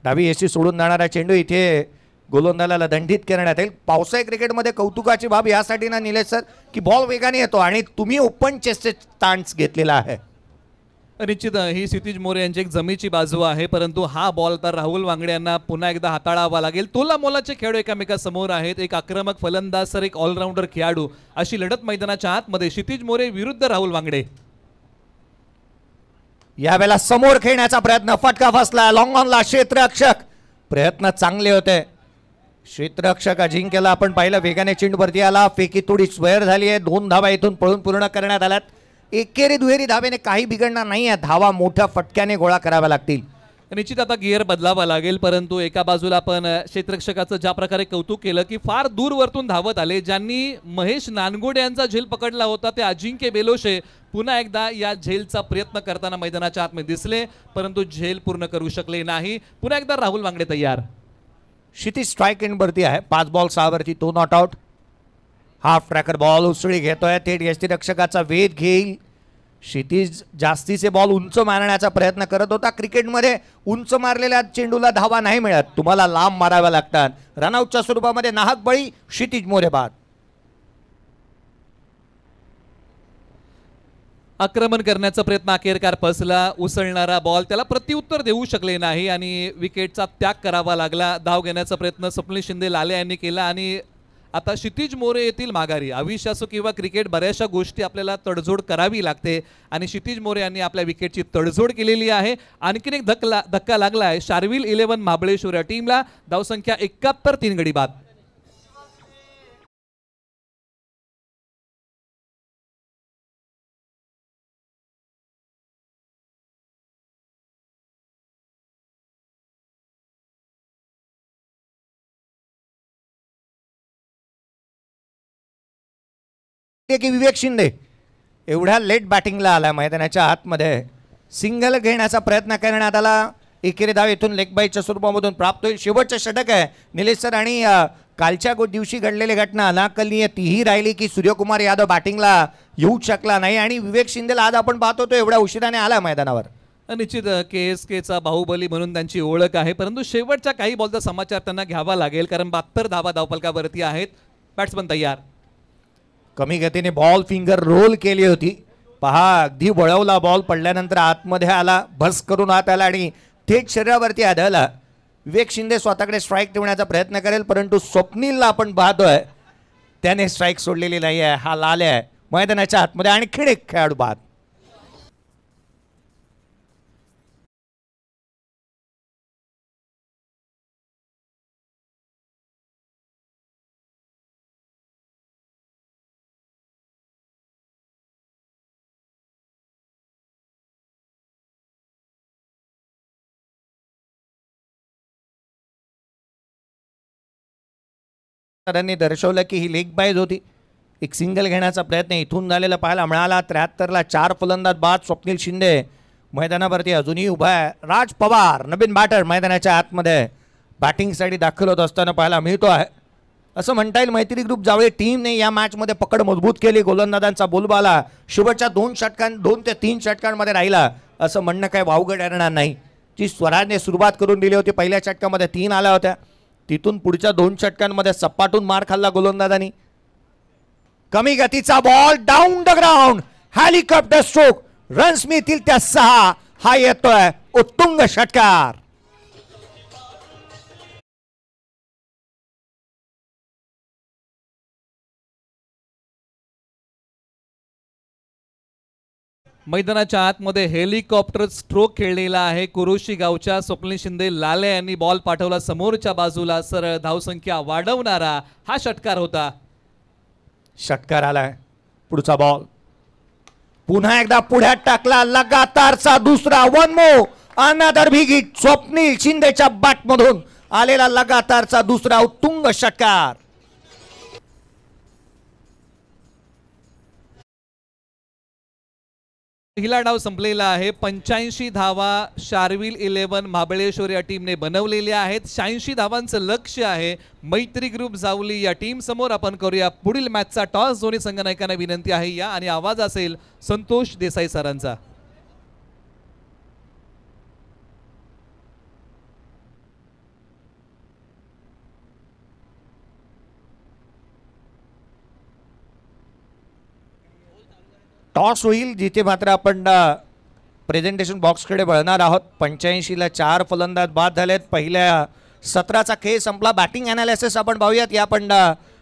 डावी एसी सोडून जाणारा चेंडू इथे गोलंदाजाला दंडित करण्यात येईल. पावसाळी क्रिकेटमध्ये कौतुकाची बाब यासाठी ना निलेश सर की बॉल वेगाने येतो आणि तुम्ही ओपन चेस्टचे स्टान्स घेतलेला आहे. निश्चित ही क्षितिज मोरे यांची एक जमीची बाजू आहे, परंतु हा बॉल तर राहुल वांगडे यांना पुन्हा एकदा हाताळावा लागेल. तोला मोलाचे खेळाडू एकामेकासमोर आहेत, एक आक्रमक फलंदाज तर एक ऑलराऊंडर खेळाडू, अशी लढत मैदानाच्या आतमध्ये क्षितिज मोरे विरुद्ध राहुल वांगडे. यावेळेला समोर खेळण्याचा प्रयत्न, फटका फसला लॉंग ऑनला. क्षेत्ररक्षक प्रयत्न चांगले होते, क्षेत्ररक्षक अजिंक्यला आपण पाहिलं वेगाने चेंडूवरती आला, फेकी थोडी स्क्वेअर झाली आहे. 2 धावा इथून पळून पूर्ण करण्यात आल्यात. एकेरी दुहेरी धावेने काही बिघडणार नाही आहे, धावा मोठ्या फटक्याने गोळा कराव्या लागतील. निश्चित आता गिअर बदलावा लागेल, परंतु एका बाजूला आपण क्षेत्ररक्षकाचं ज्या प्रकारे कौतुक केलं की फार दूरवरतून धावत आले. ज्यांनी महेश नानगोडे यांचा झेल पकडला होता ते अजिंक्य बेलोशे पुन्हा एकदा या झेलचा प्रयत्न करताना मैदानाच्या आतमध्ये दिसले, परंतु झेल पूर्ण करू शकले नाही. पुन्हा एकदा राहुल वांगडे तयार. क्षितिज स्ट्राईक एंडवरती आहे, 5 बॉल 6 वरती, तो not out. Half tracker ball उसळी घेतोय, थेट यष्टीरक्षकाचा वेध घेईल. क्षितिज जास्तीचे बॉल उंच मारण्याचा प्रयत्न करत होता. क्रिकेटमध्ये उंच मारलेल्या चेंडूला धावा नाही मिळत, तुम्हाला लांब माराव्या लागतात. रनआउटच्या स्वरूपामध्ये नाहक बळी, क्षितिज मोरे बाद. आक्रमण करण्याचा प्रयत्न अखेरकार फसला. उसळणारा बॉल त्याला प्रत्युत्तर देऊ शकले नाही आणि विकेटचा त्याग करावा लागला. धाव घेण्याचा प्रयत्न स्वप्नील शिंदे लाले यांनी केला आणि आता क्षितिज मोरे येथील माघारी. आयुष्य असो किंवा क्रिकेट, बऱ्याचशा गोष्टी आपल्याला तडजोड करावी लागते आणि क्षितिज मोरे यांनी आपल्या विकेटची तडजोड केलेली आहे. आणखीन एक धक्का लागला आहे शार्विल 11 महाबळेश्वर या टीमला. धावसंख्या 71, 3 गडी बाद. की विवेक शिंदे एवढ्या लेट बॅटिंगला आला मैदानाच्या आतमध्ये. सिंगल घेण्याचा प्रयत्न करण्यात आला, एकेरी धाव इथून लेग बाईच्या स्वरूपामधून प्राप्त होईल. शेवटचं षटक आहे निलेश सर आणि कालच्या दिवशी घडलेली घटना अनाकलनीय तीही राहिली की सूर्यकुमार यादव बॅटिंगला येऊ शकला नाही आणि विवेक शिंदेला आज आपण पाहतो तो एवढ्या उशिराने आला मैदानावर. निश्चित KSKचा बाहुबली म्हणून त्यांची ओळख आहे, परंतु शेवटच्या काही बॉलचा समाचार त्यांना घ्यावा लागेल कारण 72 धावा धावफलकावरती आहेत. बॅट्समन तयार. कमी गतीने बॉल फिंगर रोल केली होती, पहा अगदी वळवला बॉल, पडल्यानंतर आतमध्ये आला, भस करून आत आला आणि थेट शरीरावरती आढळला. विवेक शिंदे स्वतःकडे स्ट्राईक ठेवण्याचा प्रयत्न करेल, परंतु स्वप्नीलला आपण पाहतोय त्याने स्ट्राईक सोडलेली नाही आहे. हा लाल आहे मैदानाच्या आतमध्ये. आणखीन एक खेळाडू बाद. त्यांनी दर्शवलं की ही लेग बाईज होती. एक सिंगल घेण्याचा प्रयत्न इथून झालेला पाहायला मिळाला. 73ला 4 फलंदाज बाद. स्वप्नील शिंदे मैदानावरती अजूनही उभा आहे. राज पवार नवीन बॅटर मैदानाच्या आतमध्ये बॅटिंगसाठी दाखल होत असताना पाहायला मिळतो आहे. असं म्हणता येईल मैत्री ग्रुप जावळे टीमने या मॅचमध्ये पकड मजबूत केली. गोलंदाजांचा बोलबाला शेवटच्या 2 ते 3 षटकांमध्ये राहिला असं म्हणणं काय वावगं ठरणार नाही. जी स्वराजने सुरुवात करून दिली होती, पहिल्या षटकामध्ये 3 आल्या होत्या, तिथून पुढच्या 2 षटकांमध्ये सपाटून मार खाल्ला गोलंदाजांनी. कमी गतीचा ball down the ground, helicopter stroke, runs मिळतील त्या 6. हा येतोय उत्तुंग षटकार. मैदानाच्या आतमध्ये हेलिकॉप्टर स्ट्रोक खेळलेला आहे. कुरुशी गावच्या स्वप्नील शिंदे लाले यांनी बॉल पाठवला समोरच्या बाजूला. सरळ धावसंख्या वाढवणारा हा षटकार होता. षटकार आलाय. पुढचा बॉल पुन्हा एकदा पुढ्यात टाकला. लगातारचा दुसरा. One more another big hit. Swapnil शिंदेच्या बॅटमधून आलेला लगातारचा दुसरा उत्तुंग षटकार. पहिला डाव संपलेला आहे. 85 धावा शार्विल 11 महाबळेश्वर या टीमने बनवलेल्या आहेत. 86 धावांचं लक्ष्य आहे मैत्री ग्रुप जावली या टीम समोर. आपण करूया पुढील मॅचचा टॉस. दोन्ही संघनायकांना विनंती आहे या आणि आवाज असेल संतोष देसाई सरांचा. टॉस होईल जिथे मात्र आपण प्रेझेंटेशन बॉक्सकडे वळणार आहोत. 85ला 4 फलंदाज बाद झालेत. पहिल्या 17चा खेळ संपला. बॅटिंग अनालिसिस आपण पाहूयात. या आपण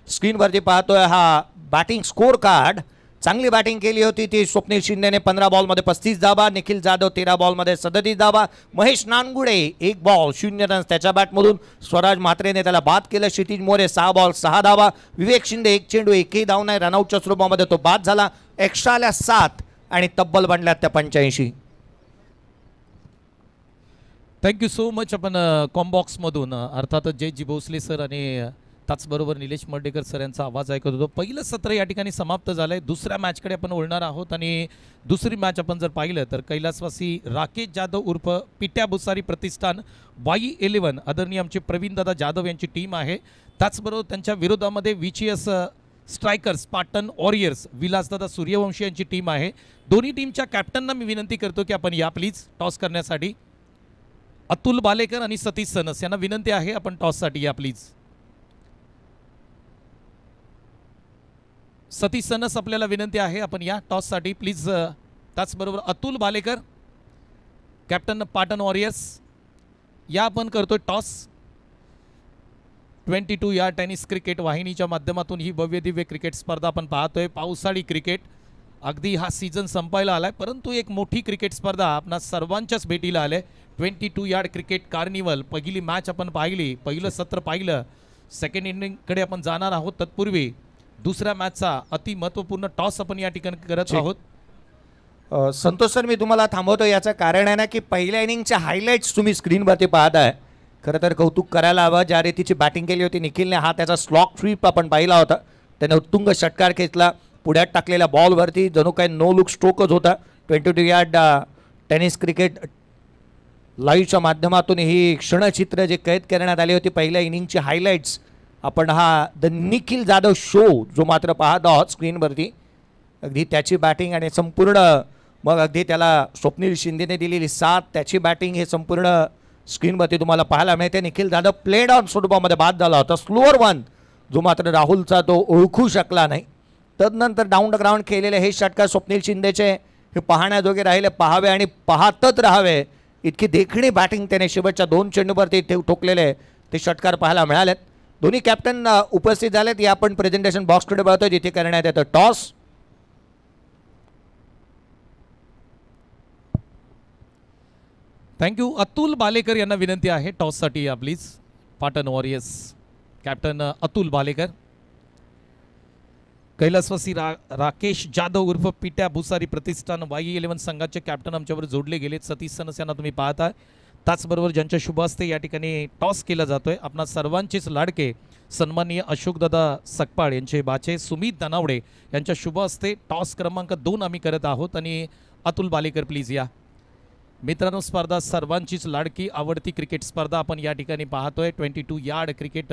स्क्रीनवरती पाहतोय हा बॅटिंग स्कोर कार्ड. चांगली बॅटिंग केली होती ती स्वप्नील शिंदेने 15 बॉलमध्ये 35 धावा, निखिल जाधव 13 बॉलमध्ये 37 धावा, महेश नानगुडे 1 बॉल 0 रन्स त्याच्या बॅटमधून, स्वराज म्हात्रेने त्याला बाद केलं, क्षितिज मोरे 6 बॉल 6 धावा, विवेक शिंदे 1 चेंडू 1ही धाव नाही, रनआउटच्या स्वरूपामध्ये तो बाद झाला. एक्स्ट्राला 7 आणि तब्बल बनल्यात त्या 85. Thank you so much. आपण कॉम्बॉक्समधून अर्थातच जयजी भोसले सर आणि त्याचबरोबर निलेश मर्डेकर सर यांचा आवाज ऐकत होतो. पहिलं सत्र या ठिकाणी समाप्त झालं आहे. दुसऱ्या मॅचकडे आपण वळणार आहोत आणि दुसरी मॅच आपण जर पाहिलं तर कैलासवासी राकेश जाधव उर्फ पिट्या भुसारी प्रतिष्ठान YE11 आदरणीय आमचे प्रवीणदादा जाधव यांची टीम आहे. त्याचबरोबर त्यांच्या विरोधामध्ये VCS strikers Patan warriors Vilasdada Suryavanshi यांची टीम आहे. दोन्ही टीमच्या कॅप्टनना मी विनंती करतो की आपण या प्लीज टॉस करण्यासाठी. अतुल बालेकर आणि सतीश सनस यांना विनंती आहे आपण टॉससाठी या प्लीज. सतीश सनस आपल्याला विनंती आहे आपण या टॉससाठी प्लीज. त्याचबरोबर अतुल बालेकर कॅप्टन पाटण वॉरियर्स या आपण करतोय टॉस. 22 या टेनिस क्रिकेट वाहिनीच्या माध्यमातून ही भव्य दिव्य क्रिकेट स्पर्धा आपण पाहतोय. पावसाळी क्रिकेट अगदी हा सीझन संपायला आलाय, परंतु एक मोठी क्रिकेट स्पर्धा आपणा सर्वांच्याच भेटीला आले. 22 यार्ड क्रिकेट कार्निवल पहिली मॅच आपण पाहिली, पहिलं सत्र पाहिलं. सेकंड इनिंगकडे आपण जाणार आहोत. तत्पूर्वी दुसऱ्या मॅचचा अति महत्त्वपूर्ण टॉस आपण या ठिकाणी करत आहोत. संतोष सर, मी तुम्हाला थांबवतो. याचं कारण आहे ना की पहिल्या इनिंगच्या हायलाईट्स तुम्ही स्क्रीनवरती पाहत आहे. खरं तर कौतुक करायला हवं. ज्या रीतीची बॅटिंग केली होती निखिलने, हा त्याचा स्लॉक स्वीप आपण पाहिला होता. त्याने उत्तुंग षटकार खेचला. पुढ्यात टाकलेल्या बॉलवरती जणू काही नो लुक स्ट्रोकच होता. 22 यार्ड टेनिस क्रिकेट लाईव्हच्या माध्यमातून ही क्षणचित्र जे कैद करण्यात आली होती पहिल्या इनिंगची हायलाईट्स आपण हा द निखिल जाधव शो जो मात्र पाहत आहोत स्क्रीनवरती. अगदी त्याची बॅटिंग आणि संपूर्ण मग अगदी त्याला स्वप्नील शिंदेने दिलेली साथ, त्याची बॅटिंग हे संपूर्ण स्क्रीनवरती तुम्हाला पाहायला मिळते. निखिल जाधव प्लेड ऑन स्वरूपामध्ये बाद झाला होता. स्लोअर वन जो मात्र राहुलचा तो ओळखू शकला नाही. तदनंतर डाऊन द ग्राउंड केलेले हे षटकार स्वप्नील शिंदेचे हे पाहण्याजोगे राहिले, पाहावे आणि पाहतच राहावे इतकी देखणी बॅटिंग त्याने शेवटच्या 2 चेंडूवरती ठोकलेले ते षटकार पाहायला मिळालेत. दोन्ही कॅप्टन उपस्थित झालेत. या आपण प्रेझेंटेशन बॉक्सकडे बघतोय जिथे करण्यात येतं टॉस. थँक्यू. अतुल बालेकर यांना विनंती आहे टॉससाठी या please. Patan warriors captain Atul Balekar. कैलासवासी राकेश जाधव उर्फ पिट्या भुसारी प्रतिष्ठान YE11 संघाचे कॅप्टन आमच्यावर जोडले गेलेत. सतीश सनस यांना तुम्ही पाहताय. त्याचबरोबर ज्यांच्या शुभ हस्ते या ठिकाणी टॉस केला जातोय आपणा सर्वांचेच लाडके सन्माननीय अशोकदादा सकपाळ यांचे बाचे सुमित दानावडे यांच्या शुभ हस्ते टॉस क्रमांक 2 आम्ही करत आहोत. आणि अतुल बालेकर प्लीज या. मित्रांनो, स्पर्धा सर्वांचीच लाडकी आवडती क्रिकेट स्पर्धा आपण या ठिकाणी पाहतोय. 22 यार्ड क्रिकेट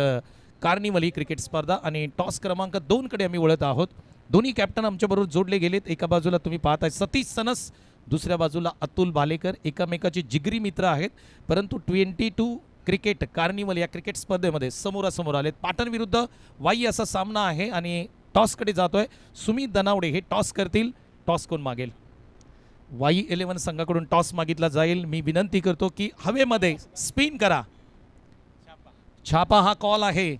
कार्निवल ही क्रिकेट स्पर्धा आणि टॉस क्रमांक 2 कडे आम्ही वळत आहोत. दोन्ही कॅप्टन आमच्याबरोबर जोडले गेलेत. एका बाजूला तुम्ही पाहताय सतीश सनस, दुसऱ्या बाजूला अतुल बालेकर. एकमेकाचे जिगरी मित्र आहेत, परंतु 22 क्रिकेट कार्निवल या क्रिकेट स्पर्धेमध्ये समोरासमोर आलेत. पाटण विरुद्ध वाई असा सामना आहे आणि टॉसकडे जातोय. सुमित दनावडे हे टॉस करतील. टॉस कोण मागेल? YE11 संघाकडून टॉस मागितला जाईल. मी विनंती करतो की हवेमध्ये स्पिन करा. छापा हा कॉल आहे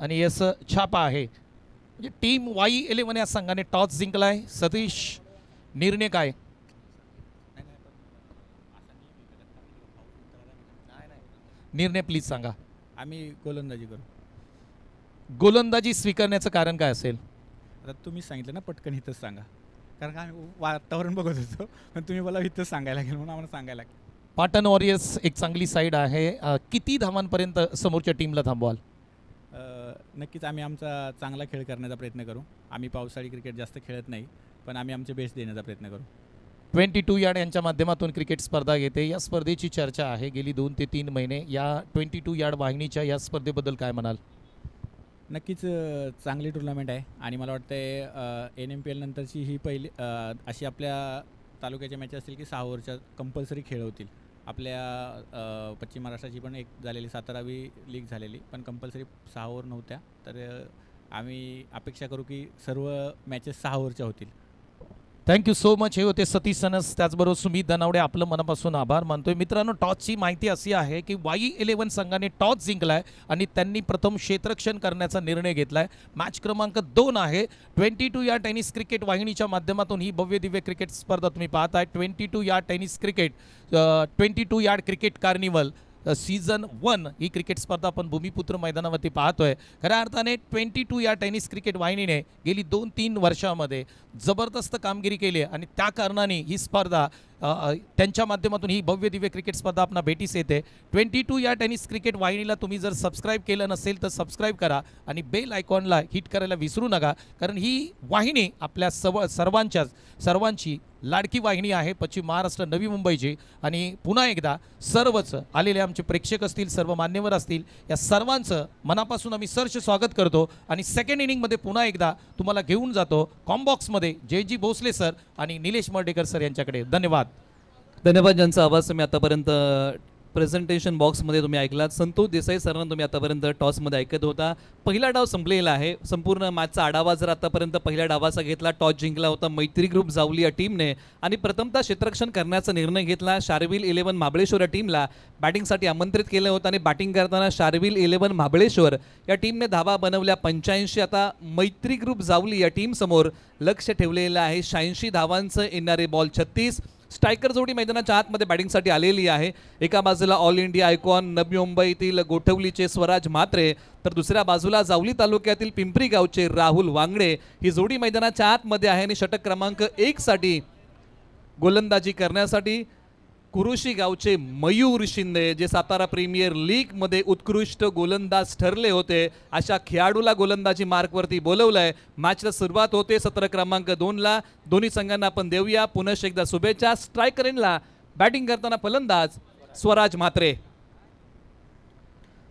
आणि यस छापा आहे. म्हणजे टीम YE11 या संघाने टॉस जिंकलाय. सतीश, निर्णय काय? निर्णय प्लीज सांगा. आम्ही गोलंदाजी करू. गोलंदाजी स्वीकारण्याचं कारण काय असेल? आता तुम्ही सांगितलं ना, पटकन इथंच सांगा. कारण का आम्ही वातावरण बघत होतो, पण तुम्ही मला इथंच सांगायला लागेल म्हणून आम्हाला सांगायला लागेल. पाटण वॉरियर्स एक चांगली साईड आहे. किती धावांपर्यंत समोरच्या टीमला थांबवाल? नक्कीच आम्ही आमचा चांगला खेळ करण्याचा प्रयत्न करू. आम्ही पावसाळी क्रिकेट जास्त खेळत नाही, पण आम्ही आमचे बेस्ट देण्याचा प्रयत्न करू. 22 यार्ड यांच्या माध्यमातून क्रिकेट स्पर्धा घेते. या स्पर्धेची चर्चा आहे गेली 2 ते 3 महिने. या 22 यार्ड वाहिनीच्या या स्पर्धेबद्दल काय म्हणाल? नक्कीच चांगली टुर्नामेंट आहे आणि मला वाटतं NMPL नंतरची ही पहिली अशी आपल्या तालुक्याच्या मॅच असतील की 6 ओव्हरच्या कंपल्सरी खेळ होतील. आपल्या पश्चिम महाराष्ट्राची पण एक झालेली 17वी लीग झालेली, पण कंपल्सरी 6 ओव्हर नव्हत्या. तर आम्ही अपेक्षा करू की सर्व मॅचेस 6 ओव्हरच्या होतील. Thank you so much. हे होते सतीश सनस, त्याचबरोबर सुमित दनावडे. आपलं मनापासून आभार मानतोय. मित्रांनो, टॉसची माहिती अशी आहे की YE11 संघाने टॉस जिंकलाय आणि त्यांनी प्रथम क्षेत्ररक्षण करण्याचा निर्णय घेतलाय. मॅच क्रमांक 2 आहे. 22 या टेनिस क्रिकेट वाहिनीच्या माध्यमातून ही भव्य दिव्य क्रिकेट स्पर्धा तुम्ही पाहताय. 22 या tennis cricket 22 yard cricket carnival season 1 ही क्रिकेट स्पर्धा आपण भूमिपुत्र मैदानावरती पाहतोय. खऱ्या अर्थाने 22 या टेनिस क्रिकेट वाहिनीने गेली 2-3 वर्षामध्ये जबरदस्त कामगिरी केली आणि त्या कारणाने ही स्पर्धा त्यांच्या माध्यमातून ही भव्य दिव्य क्रिकेट स्पर्धा आपल्या भेटीस येते. 22 या टेनिस क्रिकेट वाहिनीला तुम्ही जर सबस्क्राईब केलं नसेल तर सबस्क्राईब करा आणि बेल आयकॉनला हिट करायला विसरू नका, कारण ही वाहिनी आपल्या सर्वांची लाडकी वाहिनी आहे, पश्चिम महाराष्ट्र नवी मुंबईची. आणि पुन्हा एकदा सर्वच आलेले आमचे प्रेक्षक असतील, सर्व मान्यवर असतील, या सर्वांचं मनापासून आम्ही सहर्ष स्वागत करतो. आणि सेकंड इनिंगमध्ये पुन्हा एकदा तुम्हाला घेऊन जातो कॉम्बॉक्समध्ये जयजी भोसले सर आणि निलेश मर्डेकर सर यांच्याकडे. धन्यवाद. धन्यवाद. ज्यांचा आवाज तुम्ही आतापर्यंत प्रेझेंटेशन बॉक्समध्ये तुम्ही ऐकलात. संतोष देसाई सरांना तुम्ही आतापर्यंत टॉसमध्ये ऐकत होता. पहिला डाव संपलेला आहे. संपूर्ण मॅचचा आढावा जर आतापर्यंत पहिल्या डावाचा घेतला, टॉस जिंकला होता मैत्री ग्रुप जावली या टीमने आणि प्रथमतः क्षेत्ररक्षण करण्याचा निर्णय घेतला. शार्विल 11 महाबळेश्वर या टीमला बॅटिंगसाठी आमंत्रित केलं होतं आणि बॅटिंग करताना शार्विल 11 महाबळेश्वर या टीमने धावा बनवल्या 85. आता मैत्री ग्रुप जावली या टीमसमोर लक्ष ठेवलेलं आहे 86 धावांचं. येणारे बॉल 36. स्ट्रायकर जोडी मैदानाच्या आतमध्ये बॅटिंगसाठी आलेली आहे. एका बाजूला ऑल इंडिया आयकॉन नवी मुंबईतील गोठवलीचे स्वराज म्हात्रे, तर दुसऱ्या बाजूला जावली तालुक्यातील पिंपरी गावचे राहुल वांगडे ही जोडी मैदानाच्या आतमध्ये आहे. आणि षटक क्रमांक 1 साठी गोलंदाजी करण्यासाठी कुरुशी गावचे मयूर शिंदे, जे सातारा प्रीमियर लीग मध्ये उत्कृष्ट गोलंदाज ठरले होते, अशा खेळाडूला गोलंदाजी मार्कवरती बोलवलंय. मॅचला सुरुवात होते सत्र क्रमांक 2ला. दोन्ही संघांना आपण देऊया पुनश्च एकदा शुभेच्छा. स्ट्रायकर एंडला बॅटिंग करताना फलंदाज स्वराज म्हात्रे.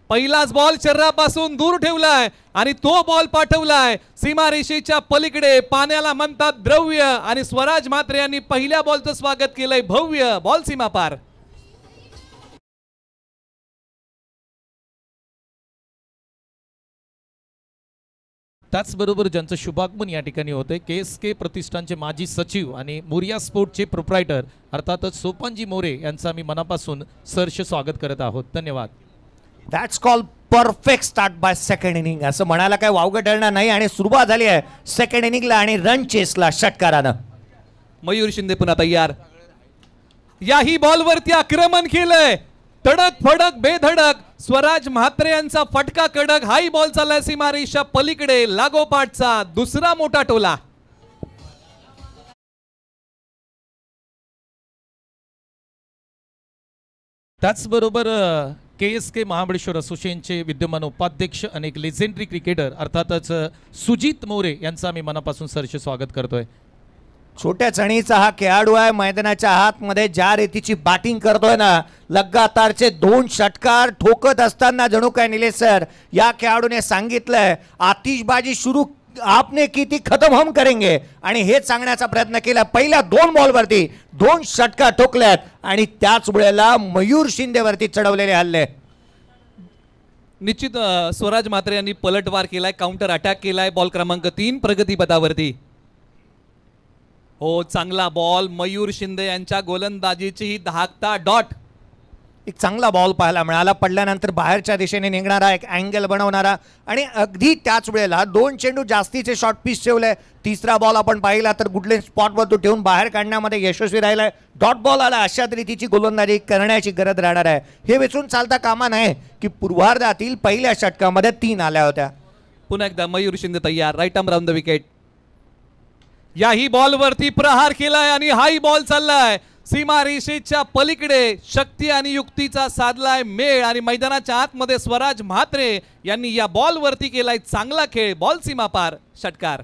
पहिलाच बॉल शरीरापासून दूर ठेवलाय आणि तो बॉल पाठवलाय सीमारेषेच्या पलीकडे. पाण्याला म्हणतात द्रव्य आणि स्वराज म्हात्रे यांनी पहिल्या बॉलचं स्वागत केलंय भव्य. बॉल सीमा पार. त्याचबरोबर ज्यांचं शुभागमन या ठिकाणी होते KSK प्रतिष्ठानचे माजी सचिव आणि मोरिया स्पोर्टचे प्रोप्रायटर अर्थातच सोपानजी मोरे यांचं आम्ही मनापासून सहर्ष स्वागत करत आहोत. धन्यवाद. That's call perfect start by second inning असं म्हणायला काय वावगं ठरणार नाही. आणि सुरुवात झाली आहे सेकंड इनिंगला आणि रन चेसला षटकारानं. मयूर शिंदे पुन्हा तयार. याही बॉलवरती आक्रमण केलंय. तडक फडक बेधडक स्वराज म्हात्रे यांचा फटका कडक. हाही बॉल चाललाय सीमारेषा पलीकडे. लागोपाठचा दुसरा मोठा टोला. त्याचबरोबर KSK महाबळेश्वर असोसिएशनचे विद्यमान उपाध्यक्ष आणि एक लेजेंडरी क्रिकेटर अर्थातच सुजित मोरे यांचं आम्ही मनापासून सहर्ष स्वागत करतोय. छोट्या चणीचा हा खेळाडू आहे. मैदानाच्या आतमध्ये ज्या रीतीची बॅटिंग करतोय ना, लगातारचे 2 षटकार ठोकत असताना जणू काय निलेश सर या खेळाडूने सांगितलंय आतिषबाजी सुरू आपने की ती खतम हम करेंगे. आणि हेच सांगण्याचा प्रयत्न केला. पहिल्या 2 बॉलवरती 2 षटकार ठोकल्यात आणि त्याच वेळेला मयूर शिंदेवरती चढवलेले हल्ले. निश्चित स्वराज म्हात्रे यांनी पलटवार केलाय, काउंटर अटॅक केलाय. बॉल क्रमांक 3 प्रगतीपथावरती. हो, चांगला बॉल. मयूर शिंदे यांच्या गोलंदाजीची ही धाकता डॉट. एक चांगला बॉल पाहायला मिळाला. पडल्यानंतर बाहेरच्या दिशेने निघणारा एक अँगल बनवणारा आणि अगदी त्याच वेळेला 2 चेंडू जास्तीचे शॉर्ट पिच ठेवले. तिसरा बॉल आपण पाहिला तर गुडलेन स्पॉटवर ठेवून बाहेर काढण्यामध्ये यशस्वी राहिलाय. डॉट बॉल आला. अशा रीतीची गोलंदाजी करण्याची गरज राहणार आहे. हे वेचून चालता कामा नये की पूर्वार्धातील पहिल्या षटकामध्ये 3 आल्या होत्या. पुन्हा एकदा मयूर शिंदे तयार. Right arm round the wicket. याही बॉलवरती प्रहार केलाय आणि हाही बॉल चाललाय सीमारेषेच्या पलीकडे. शक्ती आणि युक्तीचा साधलाय मेळ आणि मैदानाच्या आतमध्ये स्वराज म्हात्रे यांनी या बॉलवरती केलाय चांगला खेळ. बॉल सीमा पार. षटकार.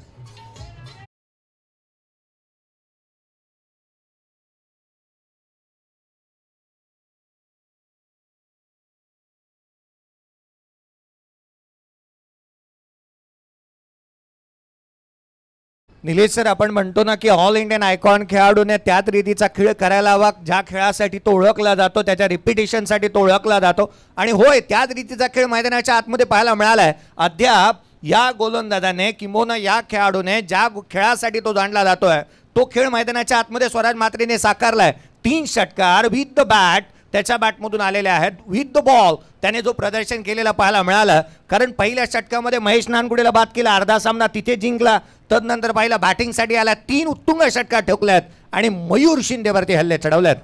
निलेश सर, आपण म्हणतो ना की ऑल इंडियन आयकॉन खेळाडूने त्याच रीतीचा खेळ करायला हवा ज्या खेळासाठी तो ओळखला जातो, त्याच्या रिपिटेशनसाठी तो ओळखला जातो. आणि होय, त्याच रीतीचा खेळ मैदानाच्या आतमध्ये पाहायला मिळालाय. अद्याप या गोलंदाजाने किंबहुना या खेळाडूने ज्या खेळासाठी तो जाणला जातोय तो खेळ मैदानाच्या आतमध्ये स्वराज म्हात्रेने साकारलाय. 3 षटकार विथ द बॅट त्याच्या बॅटमधून आलेले आहेत. विथ द बॉल त्याने जो प्रदर्शन केलेला पाहायला मिळालं, कारण पहिल्या षटकामध्ये महेश नानकुडेला बाद केला, अर्धा सामना तिथे जिंकला. तदनंतर पाहिला बॅटिंगसाठी आला, 3 उत्तुंग षटकार ठोकल्यात आणि मयूर शिंदेवरती हल्ले चढवल्यात.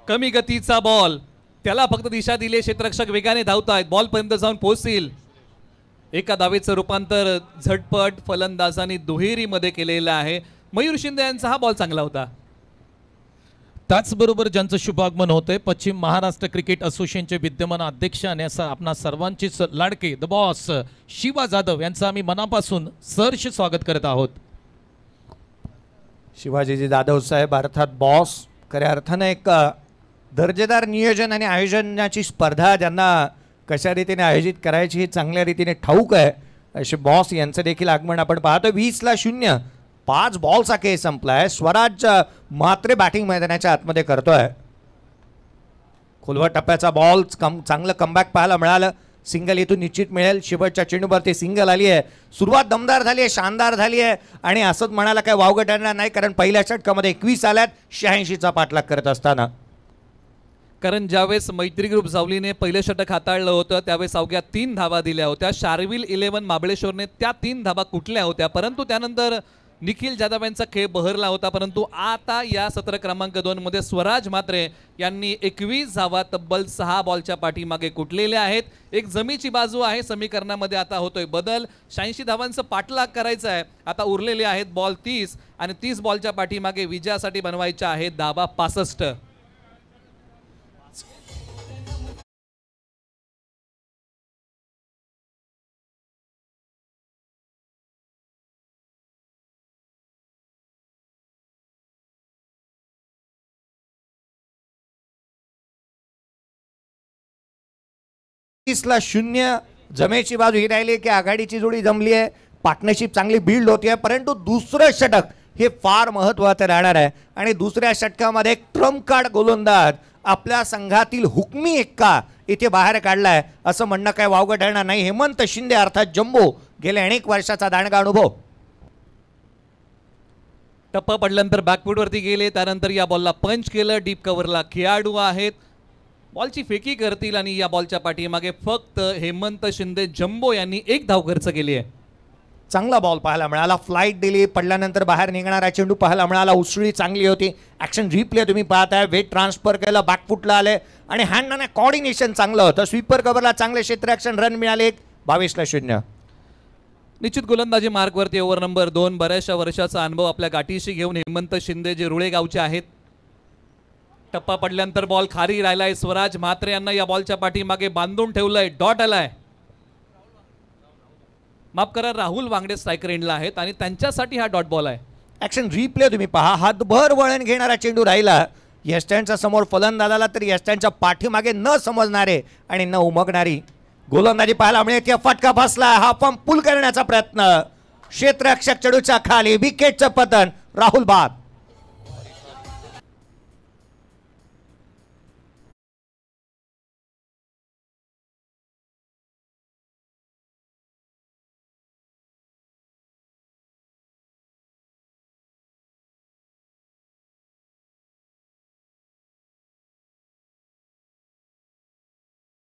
कमी गतीचा बॉल, त्याला फक्त दिशा दिली, क्षेत्ररक्षक वेगाने धावतायत, बॉल पर्यंत जाऊन पोहोचतील. एका धावेचं रूपांतर झटपट फलंदाजांनी दुहेरीमध्ये केलेलं आहे. मयूर शिंदे यांचा हा बॉल चांगला होता. त्याचबरोबर ज्यांचं शुभागमन होतंय पश्चिम महाराष्ट्र क्रिकेट असोसिएशनचे विद्यमान अध्यक्ष आणि असं आपणा सर्वांचेच लाडके द बॉस शिवा जाधव यांचं आम्ही मनापासून सहर्ष स्वागत करत आहोत. शिवाजीजी जाधव साहेब अर्थात बॉस, खऱ्या अर्थानं एक दर्जेदार नियोजन आणि आयोजनाची स्पर्धा ज्यांना कशा रीतीने आयोजित करायची हे चांगल्या रीतीने ठाऊक आहे असे बॉस यांचं देखील आगमन आपण पाहतो. 20-0 5 बॉलचा खेळ संपलाय. स्वराज म्हात्रे बॅटिंग मैदानाच्या आतमध्ये करतोय. खोलवर टप्प्याचा बॉल, चांगलं कमबॅक पाहायला मिळालं. सिंगल इथून निश्चित मिळेल. शेवटच्या चेंडूवरती सिंगल आली आहे. सुरुवात दमदार झाली आहे, शानदार झाली आहे आणि असंच म्हणायला काय वावगं ठरणार नाही, कारण पहिल्या षटकामध्ये 21 आल्यात 86चा पाठलाग करत असताना. कारण ज्यावेळेस मैत्री ग्रुप जावलीने पहिलं षटक हाताळलं होतं त्यावेळेस अवघ्या 3 धावा दिल्या होत्या. शार्विल 11 महाबळेश्वरने त्या 3 धावा कुठल्या होत्या, परंतु त्यानंतर निखिल जाधव यांचा खेळ बहरला होता. परंतु आता या सत्र क्रमांक 2 मध्ये स्वराज म्हात्रे यांनी 21 धावा तब्बल 6 बॉलच्या पाठीमागे कुटलेल्या आहेत. एक जमीची बाजू आहे, समीकरणामध्ये आता होतोय बदल. 86 धावांचं पाठलाग करायचं आहे. आता उरलेले आहेत बॉल 30 आणि 30 बॉलच्या पाठीमागे विजयासाठी बनवायच्या आहेत धावा 65. ला 0 जमेची बाजू ही राहिली की आघाडीची जोडी जमली आहे, पार्टनरशिप चांगली बिल्ड होती आहे. परंतु दुसरं षटक हे फार महत्त्वाचं राहणार आहे आणि दुसऱ्या षटकामध्ये एक ट्रम्प कार्ड गोलंदाज आपल्या संघातील हुकमी एक्का इथे बाहेर काढलाय असं म्हणणं काय वावगं ठरणार नाही. हेमंत शिंदे अर्थात जम्बो, गेल्या अनेक वर्षाचा दांडगा अनुभव. टप्पा पडल्यानंतर बॅकफूटवरती गेले, त्यानंतर या बॉलला पंच केलं. डीप कव्हरला खेळाडू आहेत, बॉलची फेकी करतील आणि या बॉलच्या पाठीमागे फक्त हेमंत शिंदे जम्बो यांनी 1 धाव खर्च केली आहे. चांगला बॉल पाहायला मिळाला, फ्लाईट दिली, पडल्यानंतर बाहेर निघणारा चेंडू पाहायला मिळाला. उसळी चांगली होती. ॲक्शन रिप्ले तुम्ही पाहताय. वेट ट्रान्सफर केलं, बॅकफुटला आले आणि हँड कॉर्डिनेशन चांगलं होतं. स्वीपर कव्हरला चांगले क्षेत्र ॲक्शन रन मिळाले. 22-0 निश्चित गोलंदाजी मार्कवरती ओव्हर नंबर 2. बऱ्याचशा वर्षाचा अनुभव आपल्या गाठीशी घेऊन हेमंत शिंदे जे रुळे गावचे आहेत. टप्पा पडल्यानंतर बॉल खाली राहिलाय. स्वराज म्हात्रे यांना या बॉलच्या पाठीमागे बांधून ठेवलंय. डॉट आलाय, माफ करा, राहुल वांगडे स्ट्रायकर एंडला आहेत आणि त्यांच्यासाठी हा डॉट बॉल आहे. ॲक्शन रिप्ले तुम्ही पहा. हातभर वळण घेणारा चेंडू राहिला यस्टॅनच्या समोर फलंदाजाला, तर यस्टॅनच्या पाठीमागे न समजणारे आणि न उमगणारी गोलंदाजी पाहायला मिळते. फटका बसला, हा पंप पुल करण्याचा प्रयत्न, क्षेत्ररक्षक चेंडूच्या खाली, विकेटचं पतन, राहुल बाद.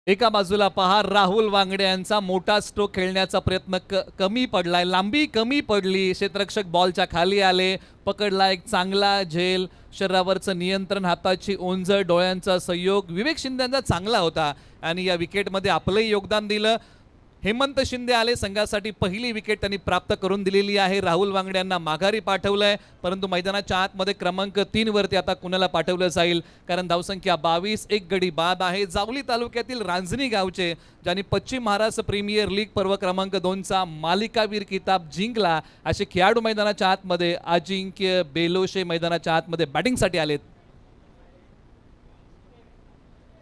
एका बाजूला पहा, राहुल वांगडे यांचा मोठा स्ट्रोक खेळण्याचा प्रयत्न कमी पडलाय, लांबी कमी पडली. क्षेत्ररक्षक बॉलच्या खाली आले, पकडला एक चांगला झेल, शरीरावरचं नियंत्रण, हाताची ओंजळ, डोळ्यांचा संयोग विवेक शिंदे यांचा चांगला होता आणि या विकेटमध्ये आपलंही योगदान दिलं. हेमंत शिंदे आले, संघासाठी पहिली विकेट त्यांनी प्राप्त करून दिलेली आहे. राहुल वांगडे यांना माघारी पाठवलंय, परंतु मैदानाच्या आतमध्ये क्रमांक 3 वरती आता कुणाला पाठवलं जाईल, कारण धावसंख्या 22, 1 गडी बाद आहे. जावली तालुक्यातील रांजणी गावचे ज्यांनी पश्चिम महाराष्ट्र प्रीमियर लीग पर्व क्रमांक 2चा मालिकावीर किताब जिंकला, असे खेळाडू मैदानाच्या आतमध्ये अजिंक्य बेलोशे मैदानाच्या आतमध्ये बॅटिंगसाठी आलेत.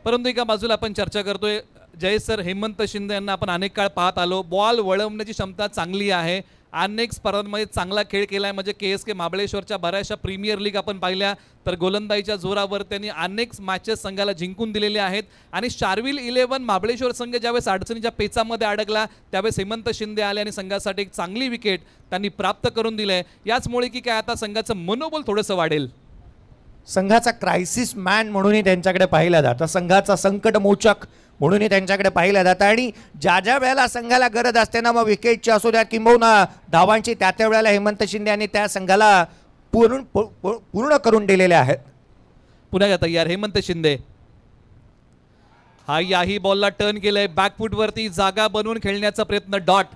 परंतु एका बाजूला आपण चर्चा करतोय, जय सर, हेमंत शिंदे यांना आपण अनेक काळ पाहत आलो. बॉल वळवण्याची क्षमता चांगली आहे अनेक स्पर्धांमध्ये चांगला खेळ केलाय. म्हणजे KSK महाबळेश्वरच्या बऱ्याचशा प्रीमियर लीग आपण पाहिल्या तर गोलंदाजीच्या जोरावर त्यांनी अनेक मॅचेस संघाला जिंकून दिलेले आहेत. आणि शार्विल 11 महाबळेश्वर संघ ज्यावेळेस अडचणीच्या पेचामध्ये अडकला त्यावेळेस हेमंत शिंदे आले आणि संघासाठी एक चांगली विकेट त्यांनी प्राप्त करून दिली. याचमुळे की काय आता संघाचं मनोबल थोडंसं वाढेल. संघाचा क्रायसिस मॅन म्हणूनही त्यांच्याकडे पाहिलं जातं, संघाचा संकट मोचक म्हणूनही त्यांच्याकडे पाहिलं जातं. आणि ज्या ज्या वेळेला संघाला गरज असते ना, मग विकेटची असू द्या किंबहुना धावांची, त्या वेळेला हेमंत शिंदे यांनी त्या संघाला पूर्ण करून दिलेले आहेत. पुन्हा तयार हेमंत शिंदे. हा याही बॉलला टर्न केलंय बॅकफूटवरती, जागा बनवून खेळण्याचा प्रयत्न. Dot.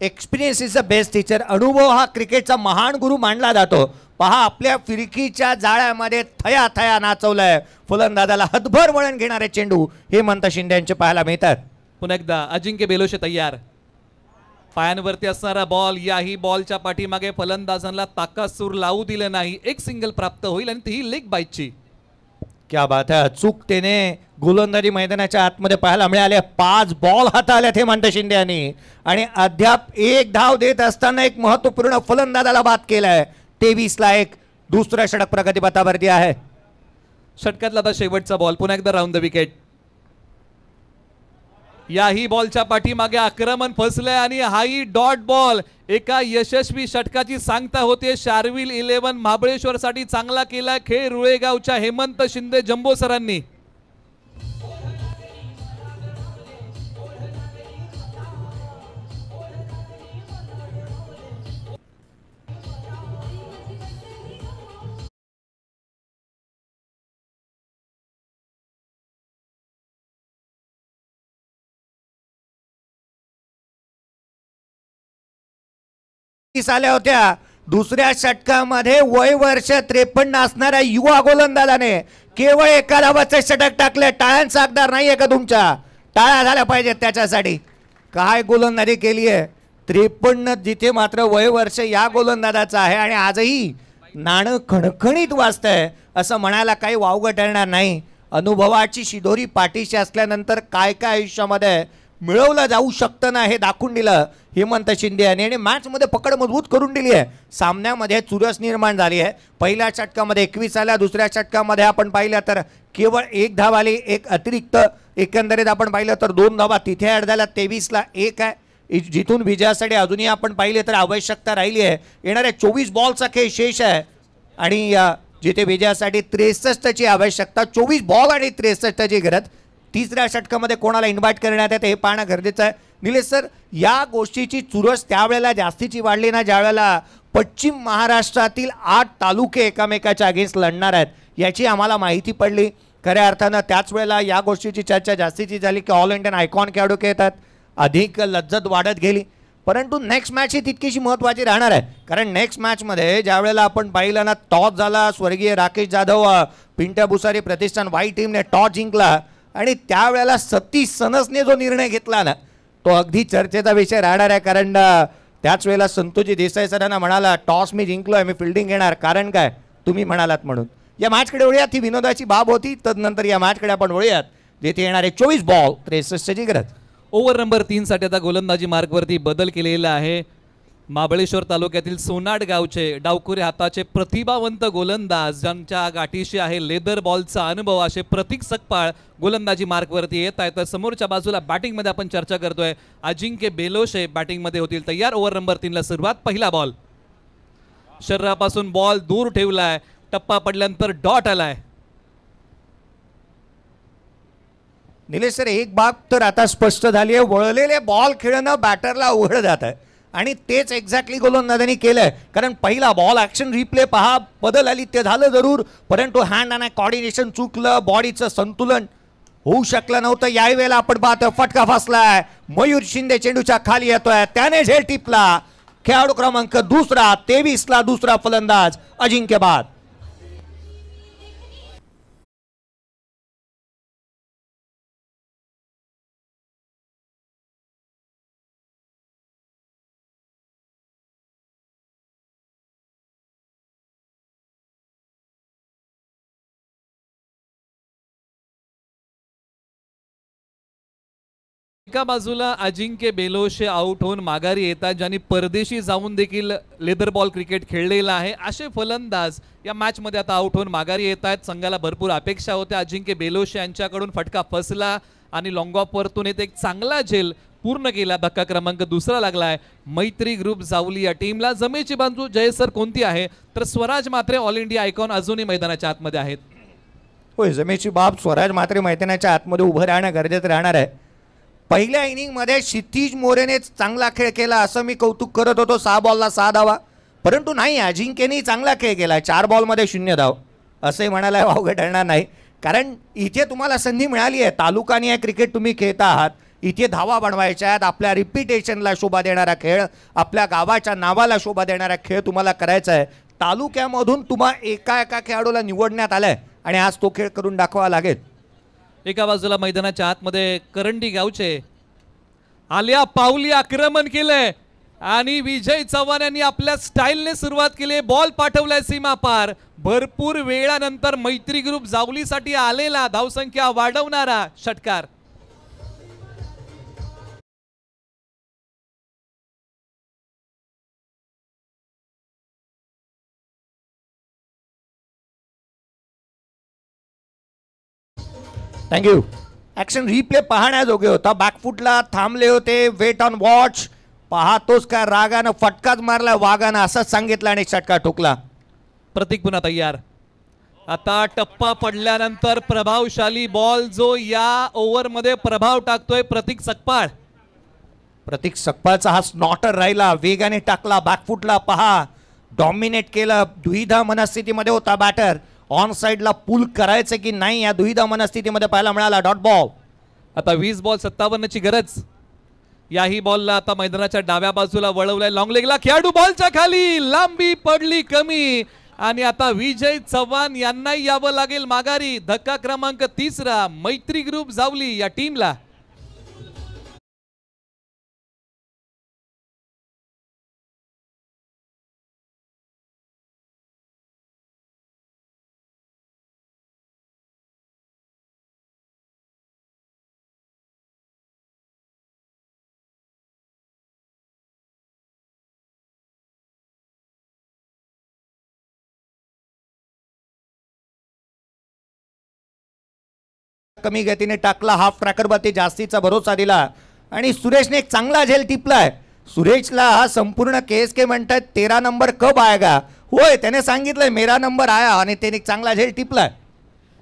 Experience is the best teacher. अनुभव हा क्रिकेटचा महान गुरु मानला जातो. पहा, आपल्या फिरकीच्या जाळ्यामध्ये थया थया नाचवलंय फलंदाजाला हातभर वळण घेणारे चेंडू हेमंत शिंदे यांचे पाहायला मिळतात. पुन्हा एकदा अजिंक्य बेलोशे तयार. पायांवरती असणारा बॉल, याही बॉलच्या पाठीमागे फलंदाजांना ताकासूर लावू दिलं नाही. एक सिंगल प्राप्त होईल आणि तीही लेग बाईटची. क्या बात है. अचूकतेने गोलंदाजी मैदानाच्या आतमध्ये पाहायला मिळाले. 5 बॉल हाताळल्यात हेमंत शिंदे यांनी आणि अद्याप एक धाव देत असताना एक महत्वपूर्ण फलंदाजाला बाद केलाय. 23ला 1. दुसरा षटक प्रगतीपथावरती आहे. षटकातला आता शेवटचा बॉल. पुन्हा एकदा राऊंड द विकेट. याही बॉलच्या पाठीमागे आक्रमण फसलंय आणि हाही डॉट बॉल. एका यशस्वी षटकाची सांगता होते. शार्विल 11 महाबळेश्वर साठी चांगला केला खेळ रुळेगावच्या हेमंत शिंदे जंबो सरांनी. आल्या होत्या. दुसऱ्या षटकामध्ये वय वर्ष 53 असणाऱ्या युवा गोलंदाजाने केवळ एका धावाचे षटक टाकले. टाळ्यांचा हकदार नाहीये का तुमच्या? टाळ्या झाल्या पाहिजेत त्याच्यासाठी. काय गोलंदाजी केली आहे. 53 जिथे मात्र वय वर्ष या गोलंदाजाचं आहे आणि आजही नाणं खणखणीत वाजतंय असं म्हणायला काही वावगं ठरणार नाही. अनुभवाची शिदोरी पाठीशी असल्यानंतर काय काय आयुष्यामध्ये मिळवलं जाऊ शकतं ना हे दाखवून दिलं हेमंत शिंदे यांनी आणि मॅचमध्ये पकड मजबूत करून दिली आहे. सामन्यामध्ये चुरस निर्माण झाली आहे. पहिल्या षटकामध्ये 21 आल्या. दुसऱ्या षटकामध्ये आपण पाहिलं तर केवळ 1 धाव आली. एक अतिरिक्त एकंदरीत आपण पाहिलं तर 2 धावा तिथे ॲड झाल्या. 23ला 1 आहे. जिथून विजयासाठी अजूनही आपण पाहिले तर आवश्यकता राहिली आहे. येणाऱ्या 24 बॉलचा खेळ शेष आहे आणि जिथे विजयासाठी 63ची आवश्यकता. 24 बॉल आणि 63ची गरज. तिसऱ्या षटकामध्ये कोणाला इन्व्हाइट करण्यात येते हे पाहणं गरजेचं आहे. निलेश सर, या गोष्टीची चुरस त्यावेळेला जास्तीची वाढली ना ज्यावेळेला पश्चिम महाराष्ट्रातील 8 तालुके एकामेकाच्या अगेन्स्ट लढणार आहेत याची आम्हाला माहिती पडली. खऱ्या अर्थानं त्याच वेळेला या गोष्टीची चर्चा जास्तीची झाली की ऑल इंडियन आयकॉन खेळाडू येतात. अधिक लज्जत वाढत गेली. परंतु नेक्स्ट मॅच ही तितकीशी महत्त्वाची राहणार आहे. कारण नेक्स्ट मॅचमध्ये ज्या वेळेला आपण पाहिलं ना टॉस झाला. स्वर्गीय राकेश जाधव पिंट्या भुसारी प्रतिष्ठान वाई टीमने टॉस जिंकला आणि त्यावेळेला सतीश सनसने जो निर्णय घेतला ना तो अगदी चर्चेचा विषय राहणार आहे. कारण त्याच वेळेला संतोषजी देसाई सरांना म्हणाला टॉस मी जिंकलोय, मी फिल्डिंग घेणार. कारण काय? तुम्ही म्हणालात म्हणून. या मॅचकडे वळूयात. ही विनोदाची बाब होती. तदनंतर या मॅचकडे आपण वळूयात जेथे येणारे 24 बॉल 63ची गरज. ओव्हर नंबर 3 साठी आता गोलंदाजी मार्गवरती बदल केलेला आहे. महाबळेश्वर तालुक्यातील सोनाड गावचे डावखुरे हाताचे प्रतिभावंत गोलंदाज ज्यांच्या गाठीशी आहे लेदर बॉलचा अनुभव असे प्रतीक सकपाळ गोलंदाजी मार्कवरती येत आहेत. तर समोरच्या बाजूला बॅटिंगमध्ये आपण चर्चा करतोय अजिंक्य बेलोशे बॅटिंगमध्ये होतील तयार. ओव्हर नंबर 3 ला सुरुवात. पहिला बॉल. शरीरापासून बॉल दूर ठेवलाय. टप्पा पडल्यानंतर डॉट आलाय. निलेश सर, एक बाब तर आता स्पष्ट झाली आहे. वळलेले बॉल खेळणं बॅटरला उघड जात आहे आणि तेच एक्झॅक्टली गोलंदाजांनी केलंय. कारण पहिला बॉल ॲक्शन रिप्ले पहा. बदल आली ते झालं जरूर, परंतु हँड आणि कॉर्डिनेशन चुकलं. बॉडीचं संतुलन होऊ शकलं नव्हतं. याही वेळेला आपण पाहतो फटका फसलाय. मयूर शिंदे चेंडूच्या खाली येतोय. त्याने झेल टिपला. खेळाडू क्रमांक 2 23ला दुसरा फलंदाज अजिंक्य बाद. एका बाजूला अजिंक्य बेलोशे आउट होऊन माघारी येतात, ज्यांनी परदेशी जाऊन देखील लेदर बॉल क्रिकेट खेळलेलं आहे. असे फलंदाज या मॅच मध्ये आता आउट होऊन माघारी येत आहेत. संघाला भरपूर अपेक्षा होत्या. अजिंक्य बेलोशे यांच्याकडून फटका फसला आणि लॉंग ऑफ वरतून एक चांगला झेल पूर्ण केला. धक्का क्रमांक 2 लागलाय मैत्री ग्रुप जावली या टीमला. जमेची बाजू जय सर कोणती आहे, तर स्वराज मात्रे ऑल इंडिया आयकॉन अजूनही मैदानाच्या आतमध्ये आहेत. होय, जमेची बाब स्वराज मात्रे मैदानाच्या आतमध्ये उभं राहणं गरजेचं राहणार आहे. पहिल्या इनिंगमध्ये क्षितिज मोरेने चांगला खेळ केला असं मी कौतुक करत होतो. 6 बॉलला 6 धावा, परंतु नाही, अजिंक्यने चांगला खेळ केला. 4 बॉलमध्ये 0 धाव असंही म्हणायला वावगं ठरणार नाही, कारण इथे तुम्हाला संधी मिळाली आहे. तालुकानी आहे क्रिकेट तुम्ही खेळता आहात, इथे धावा बनवायच्या आहेत. आपल्या रिपिटेशनला शोभा देणारा खेळ, आपल्या गावाच्या नावाला शोभा देणारा खेळ तुम्हाला करायचा आहे. तालुक्यामधून तुम्हाला एका खेळाडूला निवडण्यात आलं आहे आणि आज तो खेळ करून दाखवावा लागेल. एका बाजूला मैदानाच्या आतमध्ये करंडी गावचे आल्या पावली आक्रमण केलंय आणि विजय चव्हाण यांनी आपल्या स्टाईलने सुरुवात केली. बॉल पाठवलाय सीमा पार. भरपूर वेळानंतर मैत्री ग्रुप जावलीसाठी आलेला धावसंख्या वाढवणारा षटकार. थँक्यू. ॲक्शन रिप्ले पाहण्याजोगे होता. बॅकफुटला थांबले होते. Weight on watch. पाहतोस का रागानं फटकाच मारला वागानं असंच सांगितलं आणि षटकार ठोकला. प्रतीक पुन्हा तयार. आता टप्पा पडल्यानंतर प्रभावशाली बॉल जो या ओव्हरमध्ये प्रभाव टाकतोय प्रतीक सकपाळ. प्रतीक सकपाळचा हा स्नॉटर राहिला. वेगाने टाकला. बॅकफुटला पहा, डॉमिनेट केलं. दुविधा मनस्थितीमध्ये होता बॅटर. ऑन साइडला पुल करायचं की नाही या दुविधा मनस्थितीमध्ये पाहायला मिळाला. Dot ball. आता 20 बॉल 57 ची गरज. याही बॉलला आता मैदानाच्या डाव्या बाजूला वळवलाय. लॉंग लेगला खेळाडू बॉलच्या खाली. लांबी पडली कमी आणि आता विजय चव्हाण यांना यावं लागेल माघारी. धक्का क्रमांक 3 मैत्री ग्रुप जावली या टीमला. कमी गतीने टाकला. हाफ ट्रॅकरवरती जास्तीचा भरोसा दिला आणि सुरेशने एक चांगला झेल टिपलाय. सुरेशला हा संपूर्ण KSK म्हणतात 13 नंबर कब आएगा. होय, त्याने सांगितलंय मेरा नंबर आया आणि त्याने एक चांगला झेल टिपलाय.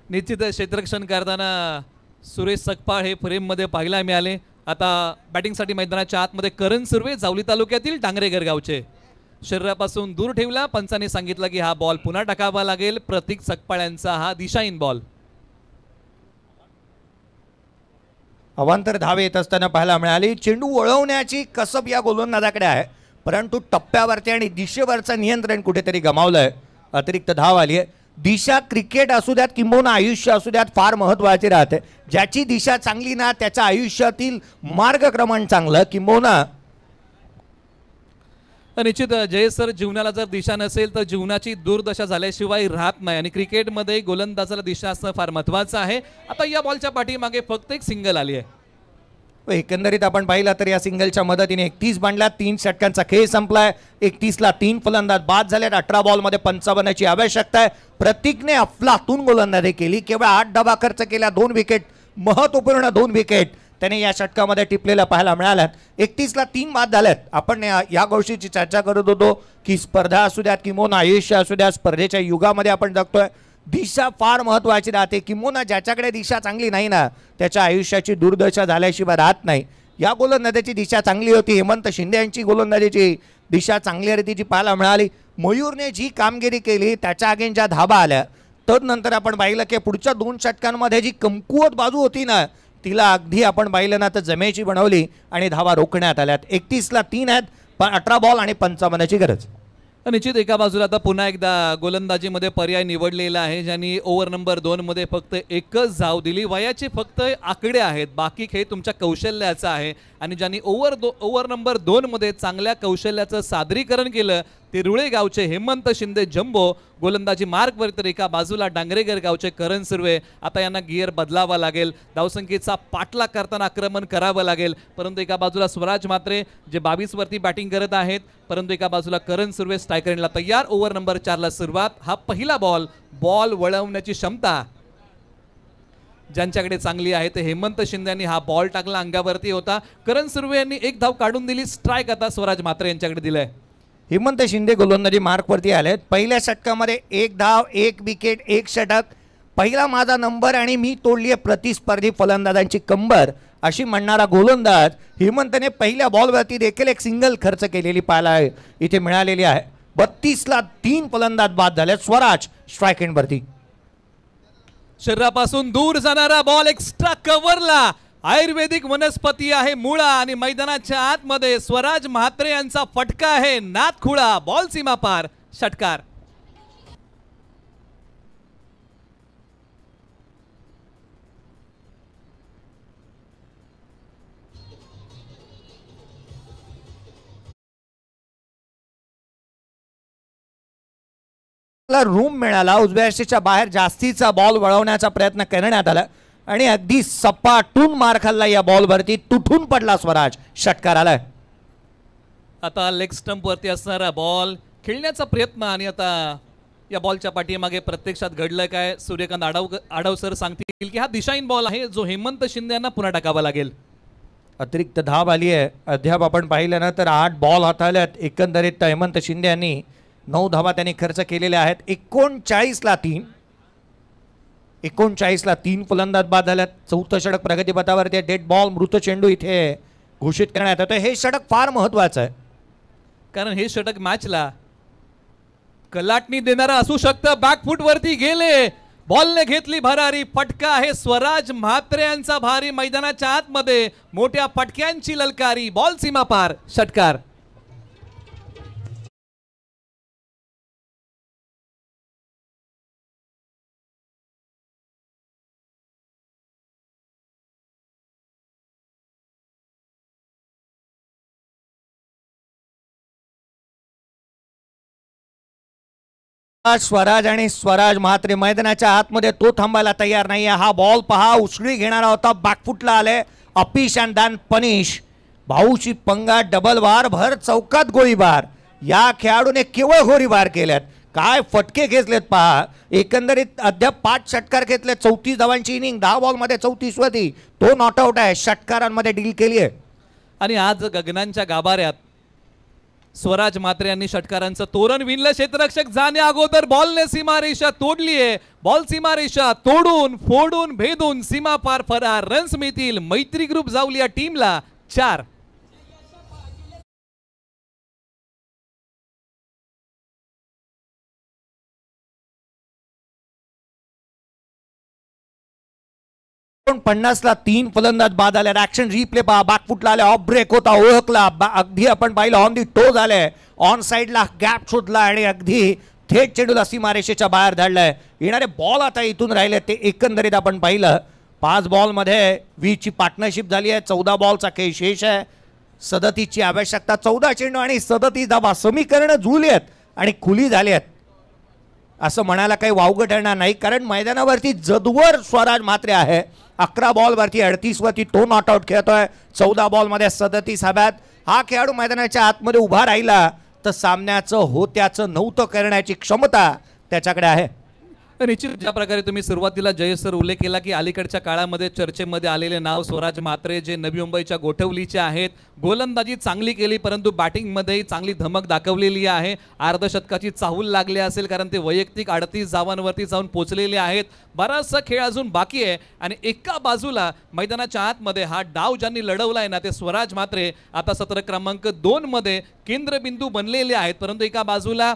निश्चित क्षेत्ररक्षण करताना सुरेश सकपाळ हे फ्रेम मध्ये पाहायला मिळाले. आता बॅटिंगसाठी मैदानाच्या आतमध्ये करण सुर्वे जावली तालुक्यातील डांगरेगर गावचे. शरीरापासून दूर ठेवला. पंचाने सांगितलं की हा बॉल पुन्हा टाकावा लागेल. प्रतीक सकपाळ यांचा हा दिशाहीन बॉल. अवांतर धावे येत असताना पाहायला मिळाली. चेंडू वळवण्याची कसब या गोलंदाजाकडे आहे, परंतु टप्प्यावरती आणि दिशेवरचं नियंत्रण कुठेतरी गमावलंय. अतिरिक्त धाव आली आहे. दिशा क्रिकेट असू द्यात किंबहुना आयुष्य असू द्यात फार महत्त्वाची राहते. ज्याची दिशा चांगली ना त्याच्या आयुष्यातील मार्गक्रमण चांगलं किंबहुना. निश्चित जय सर, जीवनाला जर दिशा नसेल तर जीवनाची दुर्दशा झाल्याशिवाय राहत नाही आणि क्रिकेटमध्ये गोलंदाजाला दिशा असणं फार महत्त्वाचं आहे. आता या बॉलच्या पाठीमागे फक्त एक सिंगल आली आहे. एकंदरीत आपण पाहिलं तर या सिंगलच्या मदतीने 31 बांधल्या. 3 षटकांचा खेळ संपलाय. 31ला 3 फलंदाज बाद झालेत. 18 बॉलमध्ये 55ची आवश्यकता आहे. प्रतीकने अफलातून गोलंदाजी केली. केवळ 8 डबा खर्च केला. 2 विकेट, महत्त्वपूर्ण 2 विकेट त्याने या षटकामध्ये टिपलेल्या पाहायला मिळाल्यात. 31ला 3 बाद झाल्यात. आपण या गोष्टीची चर्चा करत होतो की स्पर्धा असू द्यात किंवा आयुष्य असू द्या, स्पर्धेच्या युगामध्ये आपण जगतोय. दिशा फार महत्त्वाची राहते. किंवा ज्याच्याकडे दिशा चांगली नाही ना त्याच्या आयुष्याची दुर्दशा झाल्याशिवाय राहत नाही. या गोलंदाजाची दिशा चांगली होती. हेमंत शिंदे यांची गोलंदाजीची दिशा चांगल्या रीतीची पाहायला मिळाली. मयूरने जी कामगिरी केली त्याच्या अगेन ज्या धाबा आल्या, तदनंतर आपण पाहिलं की पुढच्या 2 षटकांमध्ये जी कमकुवत बाजू होती ना तिला अगदी आपण पाहिलं ना तर जमेची बनवली आणि धावा रोखण्यात आल्यात. 31ला 3 आहेत, पण 18 बॉल आणि 55ची गरज. निश्चित एका बाजूला आता पुन्हा एकदा गोलंदाजीमध्ये पर्याय निवडलेला आहे, ज्यांनी ओव्हर नंबर 2 मध्ये फक्त एकच धाव दिली. वयाचे फक्त आकडे आहेत, बाकी खेळ तुमच्या कौशल्याचा आहे आणि ज्यांनी ओव्हर नंबर 2 मध्ये चांगल्या कौशल्याचं सादरीकरण केलं ते रुळे गावचे हेमंत शिंदे जम्बो, गोलंदाजी मार्कवरती तर एका बाजूला डांगरेगर गावचे करण सुर्वे. आता यांना गिअर बदलावा लागेल, धावसंख्येचा पाठलाग करताना आक्रमण करावं लागेल. परंतु एका बाजूला स्वराज म्हात्रे जे 22 वरती बॅटिंग करत आहेत, परंतु एका बाजूला करण सुर्वे स्ट्रायकरला तयार. ओव्हर नंबर 4 ला सुरुवात. हा पहिला बॉल वळवण्याची क्षमता ज्यांच्याकडे चांगली आहे ते हेमंत शिंदे यांनी हा बॉल टाकला, अंगावरती होता. करण सुर्वे यांनी एक धाव काढून दिली. स्ट्राईक आता स्वराज म्हात्रे यांच्याकडे दिलाय. हेमंत शिंदे गोलंदाजी मार्कवरती आलेत. पहिल्या षटकामध्ये 1 धाव 1 विकेट 1 षटक. पहिला माझा नंबर आणि मी तोडली आहे प्रतिस्पर्धी फलंदाजांची कंबर अशी म्हणणारा गोलंदाज हेमंतने पहिल्या बॉलवरती देखील एक सिंगल खर्च केलेली पाहायला इथे मिळालेली आहे. 32 ला 3 फलंदाज बाद झाले. स्वराज स्ट्राईक एंडवरती. शरीरापासून दूर जाणारा बॉल एक्स्ट्रा कव्हरला. आयुर्वेदिक वनस्पती आहे मुळा आणि मैदानाच्या आतमध्ये स्वराज म्हात्रे यांचा फटका आहे नादखुळा. बॉल सीमा पार, षटकार. रूम मिळाला. उजव्या यष्टीच्या बाहेर जास्तीचा बॉल वळवण्याचा प्रयत्न करण्यात आला आणि अगदी सपाटून मार खाल्ला या बॉलवरती. तुटून पडला स्वराज. षटकार आलाय. आता लेग स्टंप वरती असणारा बॉल खेळण्याचा प्रयत्न आणि आता या बॉलच्या पाठीमागे प्रत्यक्षात घडलं काय सूर्यकांत आडव सर सांगतील की हा दिशाहीन बॉल आहे जो हेमंत शिंदे यांना पुन्हा टाकावा लागेल. अतिरिक्त धाव आली आहे. अद्याप आपण पाहिलं ना तर 8 बॉल हाताळल्यात एकंदरीत हेमंत शिंदे यांनी. 9 धावा त्यांनी खर्च केलेल्या आहेत. 39 ला 3 फलंदाज बाद झाल्यात. 4थं षटक प्रगतीपथावरती. डेड बॉल मृत चेंडू इथे घोषित करण्यात येतो. हे षटक फार महत्वाचं आहे कारण हे षटक मॅचला कलाटणी देणारा असू शकतं. बॅकफूट वरती गेले, बॉलने घेतली भरारी. फटका आहे स्वराज म्हात्रे यांचा भारी. मैदानाच्या आतमध्ये मोठ्या फटक्यांची ललकारी. बॉल सीमा पार, षटकार. स्वराज आणि स्वराज म्हात्रे मैदानाच्या आतमध्ये. तो थांबायला तयार नाही. हा बॉल पहा, उसळी घेणारा होता, बॅकफुटला आले. Uppish and then punish. भाऊची पंगा, डबल बार, भर चौकात गोळीबार. या खेळाडूने केवळ गोळीबार केल्यात. काय फटके घेतलेत पहा. एकंदरीत अद्याप 5 षटकार घेतले. 34 धावांची इनिंग. 10 बॉलमध्ये 34 होती. तो नॉट आउट आहे. षटकारांमध्ये डील केली आहे. आणि आज गगनांच्या गाभाऱ्यात स्वराज म्हात्रे यांनी षटकारांचं तोरण विणलं. क्षेत्ररक्षक जाणे अगोदर बॉलने सीमारेषा तोडलीये. बॉल सीमारेषा तोडून फोडून भेदून सीमा पार फरार. रन्स मिळतील मैत्री ग्रुप जाऊल या टीमला 4. पण 50 ला 3 फलंदाज बाद आले. ऍक्शन रिप्ले पहा. बॅकफुटला आले. ऑफ ब्रेक होता, ओळखला. अगदी आपण पाहिलं ऑन दी टो झाले. ऑन साइडला गॅप शोधला आणि अगदी थेट चेंडूला सीमारेषेच्या बाहेर धाडलाय. येणारे बॉल आता इथून राहिले ते एकंदरीत आपण पाहिलं. 5 बॉलमध्ये 20 ची पार्टनरशिप झाली आहे. 14 बॉलचा खेळ शेष आहे. 37 ची आवश्यकता. 14 चेंडू आणि 37 धावा. समीकरणं जुळली आहेत आणि खुली झाली आहेत असं म्हणायला काही वावगं ठरणार नाही. कारण मैदानावरती जदवर स्वराज म्हात्रे आहे. 11 बॉलवरती 38 वरती तो नॉट आउट खेळतोय. 14 बॉलमध्ये 37 हव्यात. हा खेळाडू मैदानाच्या आतमध्ये उभा राहिला तर सामन्याचं होत्याचं नव्हतं करण्याची क्षमता त्याच्याकडे आहे. निश्चित ज्या प्रकारे तुम्ही सुरुवातीला जयेश सर उल्लेख केला की अलीकडच्या काळामध्ये चर्चेमध्ये आलेले नाव स्वराज म्हात्रे जे नवी मुंबईच्या गोठवलीचे आहेत. गोलंदाजी चांगली केली परंतु बॅटिंगमध्ये चांगली धमक दाखवलेली आहे. अर्धशतकाची चाहूल लागली असेल कारण ते वैयक्तिक 38 धावांवरती जाऊन पोचलेले आहेत. बराचसा खेळ अजून बाकी आहे आणि एका बाजूला मैदानाच्या आतमध्ये हा डाव ज्यांनी लढवलाय ना ते स्वराज म्हात्रे आता सत्र क्रमांक 2 मध्ये केंद्रबिंदू बनलेले आहेत. परंतु एका बाजूला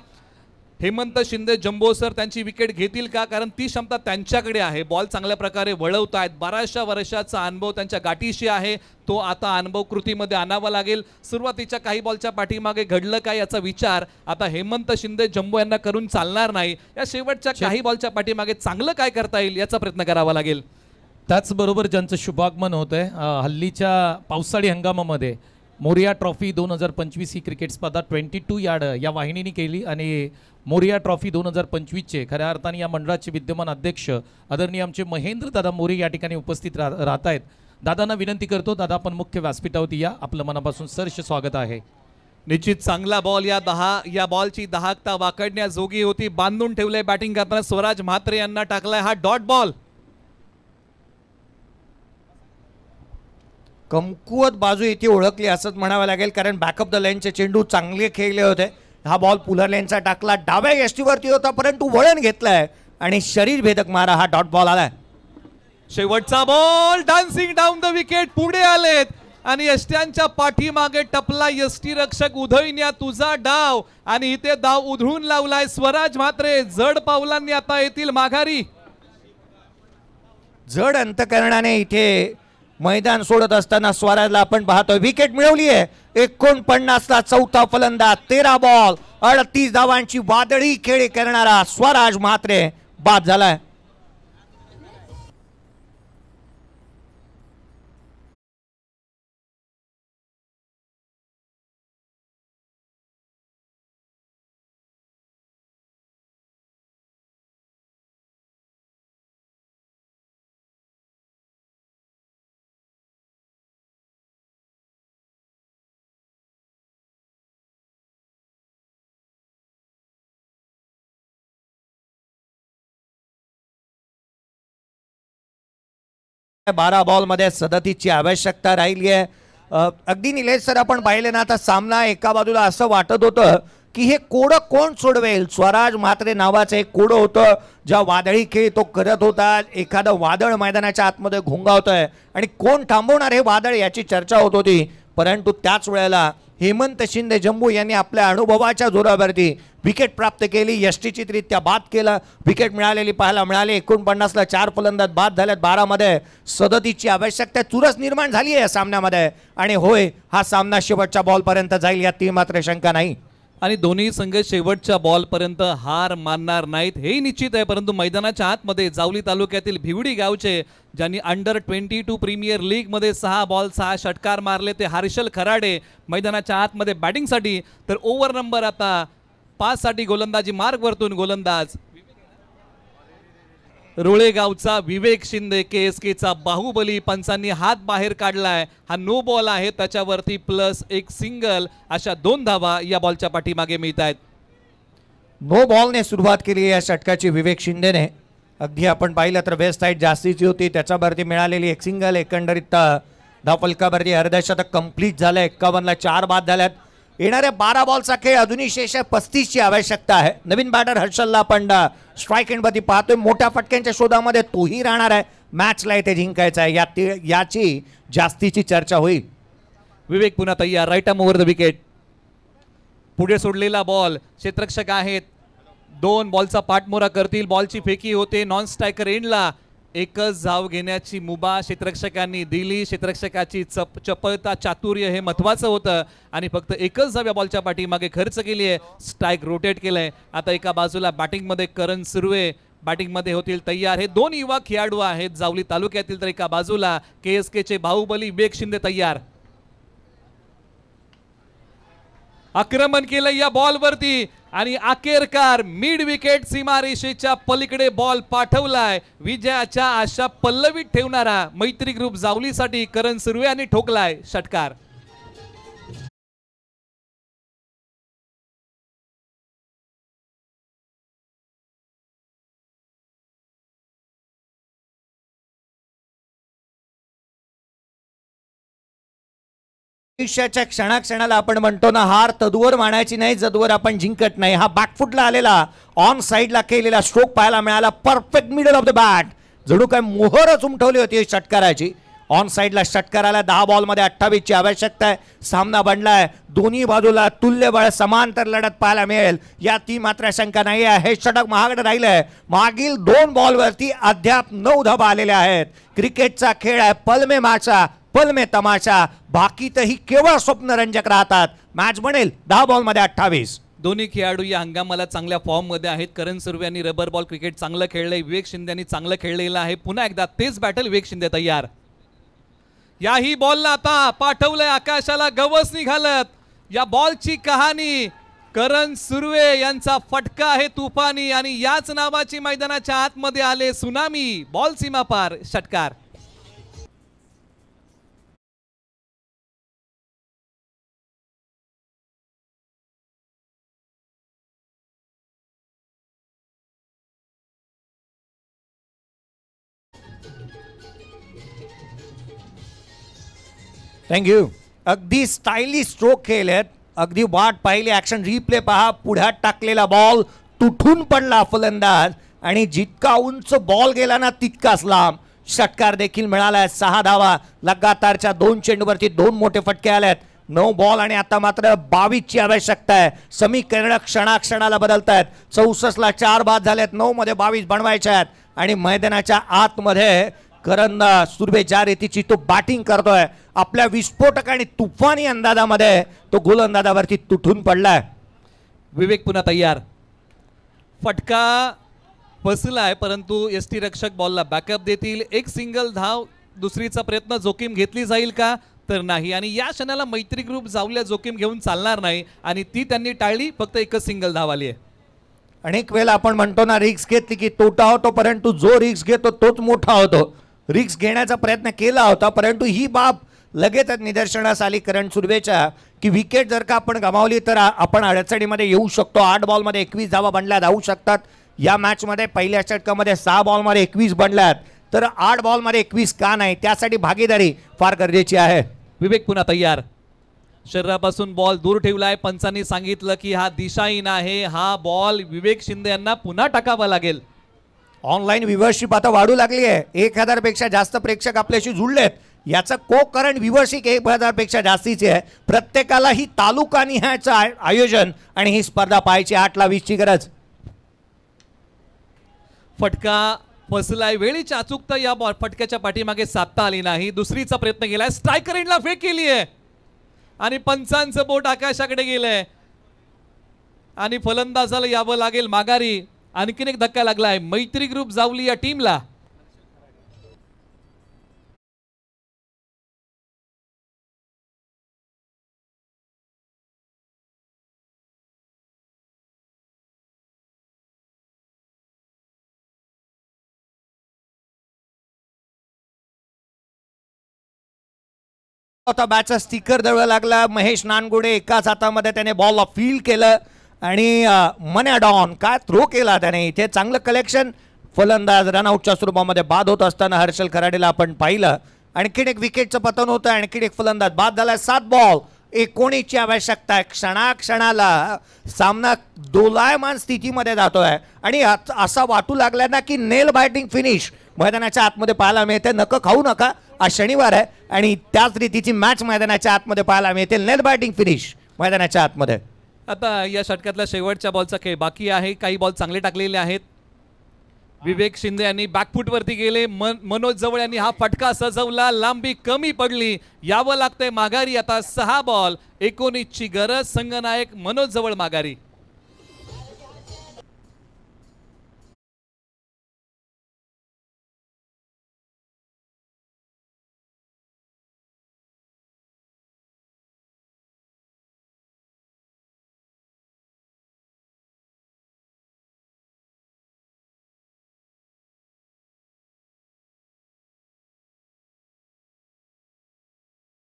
हेमंत शिंदे जम्बो सर त्यांची विकेट घेतील का कारण ती क्षमता त्यांच्याकडे आहे. बॉल चांगल्या प्रकारे वळवतायत. बऱ्याचशा वर्षाचा अनुभव त्यांच्या गाठीशी आहे. तो आता अनुभव कृतीमध्ये आणावा लागेल. सुरुवातीच्या काही बॉलच्या पाठीमागे घडलं काय याचा विचार आता हेमंत शिंदे जम्बो यांना करून चालणार नाही. या शेवटच्या काही बॉलच्या पाठीमागे चांगलं काय करता येईल याचा प्रयत्न करावा लागेल. त्याचबरोबर ज्यांचं शुभागमन होत आहे हल्लीच्या पावसाळी हंगामामध्ये मोरिया ट्रॉफी 2025 ही क्रिकेट स्पर्धा 22 यार्ड या वाहिनीने केली आणि मोरिया ट्रॉफी 2025चे खऱ्या अर्थाने या मंडळाचे विद्यमान अध्यक्ष आदरणीय आमचे महेंद्र दादा मोरे या ठिकाणी उपस्थित राहत आहेत. दादांना विनंती करतो, दादा आपण मुख्य व्यासपीठावरती या, आपलं मनापासून सहर्ष स्वागत आहे. निश्चित चांगला बॉल या बॉलची दाहकता वाकडण्याजोगी होती. बांधून ठेवले बॅटिंग करताना स्वराज म्हात्रे यांना टाकलाय हा डॉट बॉल. कमकुवत बाजू इथे ओळखली असंच म्हणावं लागेल, कारण बॅकअप द लाईनचे चेंडू चांगले खेळले होते. हा बॉल पुलर लेनचा टाकला, डाव्या यष्टीवरती होता परंतु वळण घेतलाय आणि शरीर भेदक मारा हा डॉट बॉल आलाय. शेवटचा ball dancing down the wicket, पुढे आलेत आणि यष्ट्यांच्या पाठीमागे टपला यष्टीरक्षक. उधळण्या तुझा डाव आणि इथे डाव उधळून लावलाय स्वराज म्हात्रे. जड पावलांनी आता येतील माघारी. जड अंतकरणाने इथे मैदान सोडत असताना स्वराजला आपण पाहतोय. विकेट मिळवली आहे. 49ला चौथा फलंदाज, 13 बॉल 38 धावांची वादळी खेळी करणारा स्वराज म्हात्रे बाद झालाय. बारा बॉल मध्ये 37ची आवश्यकता राहिली आहे. अगदी निलेश सर आपण पाहिले ना, आता सामना एका बाजूला असं वाटत होतं की हे कोडं कोण सोडवेल. स्वराज म्हात्रे नावाचं एक कोडं होतं, ज्या वादळी खेळ तो करत होता. एखादं वादळ मैदानाच्या आतमध्ये घोंगावतंय आणि कोण थांबवणार हे वादळ याची चर्चा होत होती. परंतु त्याच वेळेला हेमंत शिंदे जम्मू यांनी आपल्या अनुभवाच्या जोरावरती विकेट प्राप्त केली. यष्टीचितरित्या बाद केलं. विकेट मिळालेली पाहायला मिळाली. 49ला 4 फलंदाज बाद झाल्यात. 12 मध्ये 37ची आवश्यकता. चुरस निर्माण झाली आहे या सामन्यामध्ये आणि होय, हा सामना शेवटच्या बॉलपर्यंत जाईल यात मात्र शंका नाही. आणि दोन्ही संघ शेवटच्या बॉलपर्यंत हार मानणार नाहीत हेही निश्चित आहे. परंतु मैदानाच्या आतमध्ये जावली तालुक्यातील भिवडी गावचे ज्यांनी अंडर-22 प्रीमियर लीग मध्ये 6 बॉल 6 षटकार मारले ते हर्षल खराडे मैदानाच्या आतमध्ये बॅटिंगसाठी. तर ओव्हर नंबर आता 5 साठी गोलंदाजी मार्ग वरतून गोलंदाज रुळेगावचा विवेक शिंदे. KSKचा बाहुबली. पंचांनी हात बाहेर काढलाय. हा नो बॉल आहे, त्याच्यावरती प्लस एक सिंगल. अशा 2 धावा या बॉलच्या पाठीमागे मिळत आहेत. नो बॉलने सुरुवात केली या षटकाची विवेक शिंदेने. अगदी आपण पाहिलं तर वेस्ट साईड जास्तीची होती, त्याच्यावरती मिळालेली एक सिंगल. एकंदरीत धावफलकावरती अर्धशतक कंप्लीट झालं. 51ला 4 बाद झाल्यात. येणाऱ्या 12 बॉलचा खेळ अजूनही शेष आहे. 35ची आवश्यकता आहे. नवीन बॅटर हर्षलला आपण स्ट्राईक एंडवरती पाहतोय. मोठ्या फटक्यांच्या शोधामध्ये तोही राहणार आहे. मॅचला इथे जिंकायचं आहे, याची जास्तीची चर्चा होईल. विवेक पुन्हा तयार. Right arm over the wicket. पुढे सोडलेला बॉल. क्षेत्ररक्षक आहेत, 2 बॉलचा पाठमोरा करतील. बॉलची फेकी होते नॉन स्ट्रायकर एंडला. एकच धाव घेण्याची मुभा क्षेत्ररक्षकांनी दिली. क्षेत्ररक्षकाची चपळता चातुर्य हे महत्वाचं होतं आणि फक्त एकच धाव या बॉलच्या पाठीमागे खर्च केली आहे. स्ट्राईक रोटेट केलंय. आता एका बाजूला बॅटिंगमध्ये करण सुर्वे बॅटिंगमध्ये होतील तयार. हे 2 युवा खेळाडू आहेत जावली तालुक्यातील. तर एका बाजूला KSKचे बाहुबली विवेक शिंदे तयार. आक्रमण केलं या बॉलवरती आणि अखेरकार मिड विकेट सीमारेषेच्या पलीकडे बॉल पाठवलाय. विजयाच्या आशा पल्लवीत ठेवणारा मैत्री ग्रुप जावलीसाठी करण सुर्वे यांनी ठोकलाय षटकार. आयुष्याच्या क्षणाक्षणाला आपण म्हणतो ना, हार तदवर मानायची नाही जदवर आपण जिंकत नाही. हा बॅकफुटला आलेला ऑन साइडला केलेला स्ट्रोक पाहायला मिळाला. Perfect middle of the bat. जणू काय मोहरच उमटवली होती षटकाराची. ऑन साइडला षटकाराला 10 बॉलमध्ये 28ची आवश्यकता आहे. सामना बनलाय. दोन्ही बाजूला तुल्यबळ समांतर लढत पाहायला मिळेल यात मात्र शंका नाही आहे. हे षटक महागडं राहिलंय. मागील 2 बॉलवरती अद्याप 9 धावा आलेल्या आहेत. क्रिकेटचा खेळ आहे. पल में माचा पल में तमाशा. बाकी तर ही केवळ स्वप्नरंजक राहतात. मॅच बनेल 10 बॉलमध्ये 28. दोन्ही खेळाडू या हंगामाला चांगल्या फॉर्म मध्ये आहेत. करण सुर्वे यांनी रबर बॉल क्रिकेट चांगलं खेळलंय. विवेक शिंदे यांनी चांगलं खेळलेलं आहे. पुन्हा एकदा तेच बॅटल. विवेक शिंदे तयार. याही बॉलला आता पाठवलंय आकाशाला गवसणी घालत. या बॉलची कहाणी करण सुर्वे यांचा फटका आहे तुफानी आणि याच नावाची मैदानाच्या आतमध्ये आले सुनामी. बॉल सीमा पार, षटकार. थँक्यू. अगदी स्टायलिश स्ट्रोक केलेत, अगदी वाट पाहिली, ऍक्शन रिप्ले पहा. पुढ्यात टाकलेला बॉल तुटून पडला फलंदाज आणि जितका उंच बॉल गेला ना तितकाच लांब. षटकार देखील मिळालाय. 6 धावा लगातारच्या 2 चेंडूवरती 2 मोठे फटके आलेत. 9 बॉल आणि आता मात्र 22ची आवश्यकता आहे. समीकरण क्षणाक्षणाला बदलत आहेत. 64ला 4 बाद झालेत, 9 मध्ये 22 बनवायचे आहेत आणि मैदानाच्या आतमध्ये करण सुर्वे ज्या रीतीची तो बॅटिंग करतोय, आपल्या विस्फोटक आणि तुफानी अंदाजामध्ये तो गोलंदाजावरती तुटून पडलाय. विवेक पुन्हा तयार. फटका फसलाय परंतु एसटी रक्षक बॉलला बॅकअप देतील. एक सिंगल धाव. दुसरीचा प्रयत्न जोखीम घेतली जाईल का तर नाही आणि या क्षणाला मैत्री ग्रुप जाऊल्या जोखीम घेऊन चालणार नाही आणि ती त्यांनी टाळली. फक्त एकच सिंगल धाव आली आहे. अनेक वेळेला आपण म्हणतो ना रिक्स घेतली की तोटा होतो, परंतु जो रिक्स घेतो तोच मोठा होतो. रिक्स घेण्याचा प्रयत्न केला होता परंतु ही बाब लगेचच निदर्शनास आली करण सुर्वेच्या की विकेट जर का आपण गमावली तर आपण अडचणीमध्ये येऊ शकतो. 8 बॉलमध्ये 21 धावा बनल्या जाऊ शकतात. या मॅचमध्ये पहिल्या षटकामध्ये 6 बॉलमध्ये 21 बनल्यात, तर 8 बॉलमध्ये 21 का नाही, त्यासाठी भागीदारी फार गरजेची आहे. विवेक पुन्हा तयार. शरीरापासून बॉल दूर ठेवलाय. पंचांनी सांगितलं की हा दिशाहीन आहे. हा बॉल विवेक शिंदे यांना पुन्हा टाकावा लागेल. ऑनलाईन व्ह्युअरशिप आता वाढू लागली आहे. 1000 पेक्षा जास्त प्रेक्षक आपल्याशी जुळलेत. याचं को करंट व्ह्युअरशिप 1000 पेक्षा जास्तीचे आहे. प्रत्येकाला ही तालुका निहायचं आयोजन आणि ही स्पर्धा पाहायची. 8ला 20ची गरज. फटका फसलाय. वेळीची अचूकता या बॉल फटक्याच्या पाठीमागे साधता आली नाही. दुसरीचा प्रयत्न केलाय. स्ट्रायकर एंडला फेक केली आहे आणि पंचांचं बोट आकाशाकडे गेलंय आणि फलंदाजाला यावं लागेल माघारी. आणखीन एक धक्का लागलाय मैत्री ग्रुप जावली या टीमला. आता बॅटचा स्टिकर दळवा लागला. महेश नानगुडे एकाच हातामध्ये त्याने बॉलला फील केलं आणि मन्या डॉन काय थ्रो केला त्याने. इथे चांगलं कलेक्शन. फलंदाज रनआउटच्या स्वरूपामध्ये बाद होत असताना हर्षल खराडेला आपण पाहिलं. आणखीन एक विकेटचं पतन होतं. आणखीन एक फलंदाज बाद झालाय. 7 बॉल 19ची आवश्यकता आहे. क्षणाक्षणाला सामना दोलायमान स्थितीमध्ये जातोय आणि असा वाटू लागला ना की नेल बायटिंग फिनिश मैदानाच्या आतमध्ये पाहायला मिळते. नकं खाऊ नका, आज शनिवार आहे आणि त्याच रीतीची मॅच मैदानाच्या आतमध्ये पाहायला मिळते. नेल बायटिंग फिनिश मैदानाच्या आतमध्ये. आता या षटकातल्या शेवटच्या बॉलचा खेळ बाकी आहे. काही बॉल चांगले टाकलेले आहेत. विवेक शिंदे यांनी बॅकफूट वरती गेले. मनोज जवळ यांनी हा फटका सजवला. लांबी कमी पडली. यावं लागतंय माघारी. आता 6 बॉल 19ची गरज. संघनायक मनोज जवळ माघारी.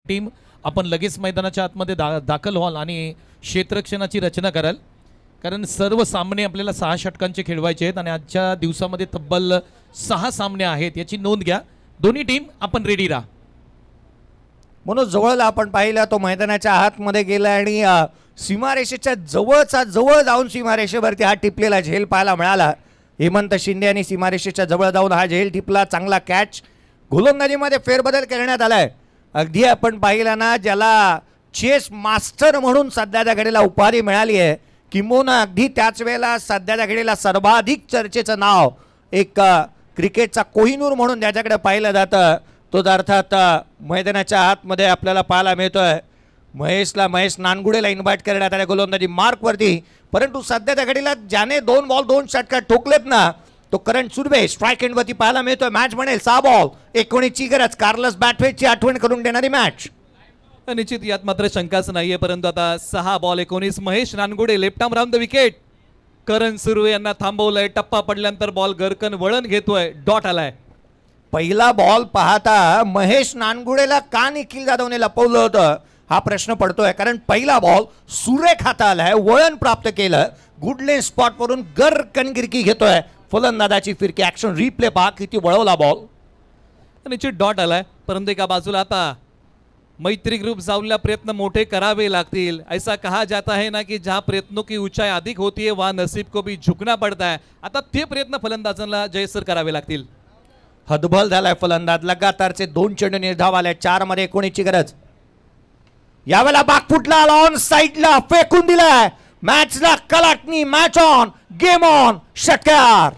टीम आपण लगेच मैदानाच्या आतमध्ये दाखल व्हाल आणि क्षेत्ररक्षणाची रचना कराल, कारण सर्व सामने आपल्याला 6 षटकांचे खेळवायचे आहेत आणि आजच्या दिवसामध्ये तब्बल 6 सामने आहेत. याची नोंद घ्या. दोन्ही टीम आपण रेडी राहा. म्हणून जवळला आपण पाहिलं तो मैदानाच्या आतमध्ये गेला आणि सीमारेषेच्या जवळ जाऊन सीमारेषेवरती हा टिपलेला झेल पाहायला मिळाला. हेमंत शिंदे यांनी सीमारेषेच्या जवळ जाऊन हा झेल टिपला. चांगला कॅच. गोलंदाजीमध्ये फेरबदल करण्यात आलाय. अगदी आपण पाहिलं ना ज्याला चेस मास्टर म्हणून सध्याच्या घडीला उपाधी मिळाली आहे, किंबहुना अगदी त्याच वेळेला सध्याच्या घडीला सर्वाधिक चर्चेचं नाव एक क्रिकेटचा कोहिनूर म्हणून ज्याच्याकडे पाहिलं जातं तो अर्थात मैदानाच्या आतमध्ये आपल्याला पाहायला मिळतोय. महेश नानगुडेला इन्व्हाइट करण्यात आले गोलंदाजी मार्कवरती. परंतु सध्याच्या घडीला ज्याने 2 बॉल 2 षटकार ठोकलेत ना तो करण सुर्वे स्ट्राईक एंडवरती पाहायला मिळतोय. मॅच म्हणेल 6 बॉल 19ची गरज. कार्लस बॅटवेटची आठवण करून देणारी मॅच. निश्चित यात मात्र शंकाच नाहीये, परंतु आता 6 ball 19. Mahesh Nangude left arm round the wicket. Karan Surve यांना थांबवलंय. टप्पा पडल्यानंतर बॉल गरकन वळण घेतोय. डॉट आलाय. पहिला बॉल पाहता महेश नानगुडेला का निखिल जाधवने लपवलं होतं हा प्रश्न पडतोय. कारण पहिला बॉल सुरेख हाता आलाय, वळण प्राप्त केलं. गुडले स्पॉट वरून गरकन गिरकी घेतोय. फलंदाजाची फिरकी. ऍक्शन रिप्ले पहा किती वळवला बॉल. निश्चित डॉट आलाय, परंतु एका बाजूला आता मैत्री ग्रुप जाऊला प्रयत्न मोठे करावे लागतील. ऐसा कहा जाता है ना कि जहां प्रयत्नों की ऊंचाई अधिक होती है वहां नसीब को भी झुकना पड़ता है. आता ते प्रयत्न फलंदाजांना जयसर करावे लागतील. हतबल झालाय फलंदाज. लगातारचे 2 चेंडू निर्धाव आले. 4 मध्ये 19ची गरज. यावेळेला बागफुटला ऑन साइडला फेकून दिलाय. मॅचला कलाटणी. Match on, game on. षटकार.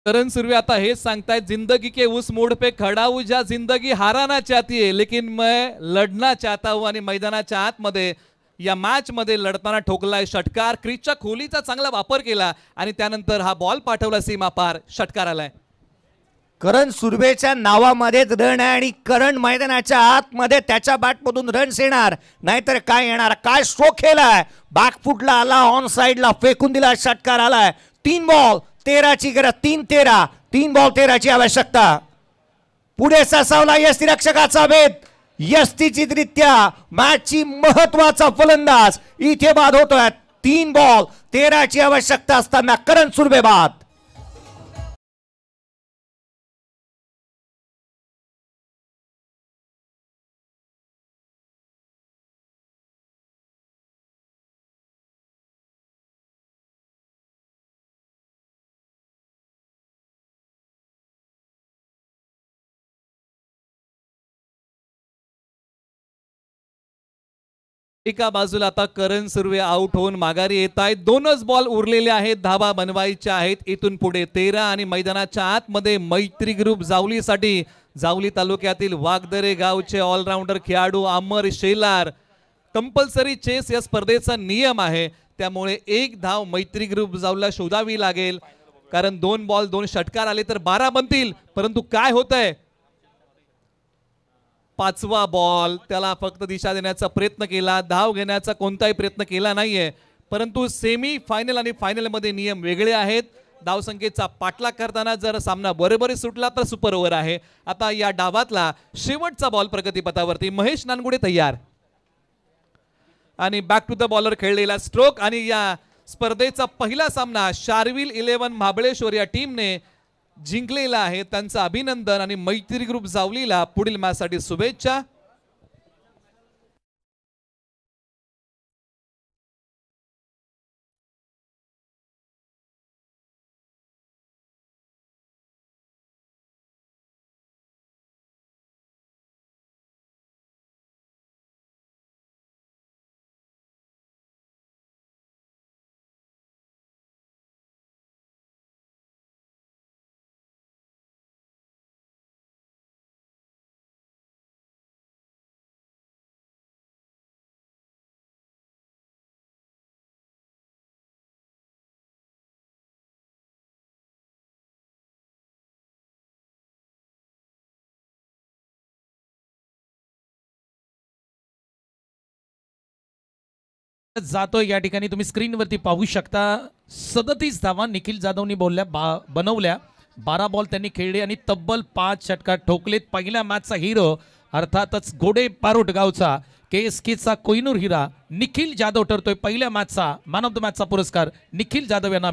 करण सुर्वे आता हेच सांगतायत, जिंदगी के उस मोड़ पे खड़ा हूं जहां जिंदगी हाराना चाहती है लेकिन मैं लढना चाहता हूं. आणि मैदानाच्या आतमध्ये या मॅच मध्ये लढताना ठोकलाय षटकार. क्रीजच्या खोलीचा चांगला वापर केला आणि त्यानंतर हा बॉल पाठवला सीमा पार. षटकार आलाय. करण सुर्वेच्या नावामध्येच रन आहे आणि करण मैदानाच्या आतमध्ये त्याच्या बॅटमधून रन्स येणार नाहीतर काय येणार. काय स्ट्रोक केलाय. बॅकफुटला आला, ऑन साइडला फेकून दिला. षटकार आलाय. 3 बॉल 13ची गरज. 3-13. 3 बॉल 13ची आवश्यकता. पुढे ससावला यष्टिरक्षकाचा भेद. यष्टिचितरित्या मॅचची महत्वाचा फलंदाज इथे बाद होतोय. 3 बॉल 13ची आवश्यकता असताना करण सुर्वे बाद. एका बाजूला आता करण सुर्वे आउट होऊन माघारी येत आहेत. 2च बॉल उरलेले आहेत. धावा बनवायच्या आहेत. इथून पुढे 13 आणि मैदानाच्या आतमध्ये मैत्री ग्रुप जावलीसाठी जावली तालुक्यातील वागदरे गावचे ऑलराऊंडर खेळाडू अमर शेलार. कंपल्सरी चेस या स्पर्धेचा नियम आहे, त्यामुळे 1 धाव मैत्री ग्रुप जावला शोधावी लागेल. कारण 2 बॉल 2 षटकार आले तर 12 बनतील. परंतु काय होतंय, 5वा बॉल त्याला फक्त दिशा देण्याचा प्रयत्न केला. धाव घेण्याचा कोणताही प्रयत्न केला नाहीये. परंतु सेमी फायनल आणि फायनल मध्ये नियम वेगळे आहेत. धावसंख्येचा पाठलाग करताना जर सामना बरोबरी सुटला तर सुपर ओव्हर आहे. आता या डावातला शेवटचा बॉल प्रगतीपथावरती. महेश नानगुडे तयार आणि बॅक टू द बॉलर खेळलेला स्ट्रोक. आणि या स्पर्धेचा पहिला सामना शार्विल 11 महाबळेश्वर या टीमने जिंकलेला आहे. त्यांचं अभिनंदन आणि मैत्री ग्रुप जावलीला पुढील मॅचसाठी शुभेच्छा. जातोय या ठिकाणी तुम्ही स्क्रीनवरती पाहू शकता. 37 धावा निखिल जाधवनी बनवल्या. 12 बॉल त्यांनी खेळले आणि तब्बल 5 षटकार ठोकलेत. पहिल्या मॅचचा हिरो अर्थातच गोडे पारोट गावचा KSKचा कोहिनूर हिरा निखिल जाधव ठरतोय. पहिल्या मॅचचा मॅन ऑफ द मॅचचा पुरस्कार निखिल जाधव यांना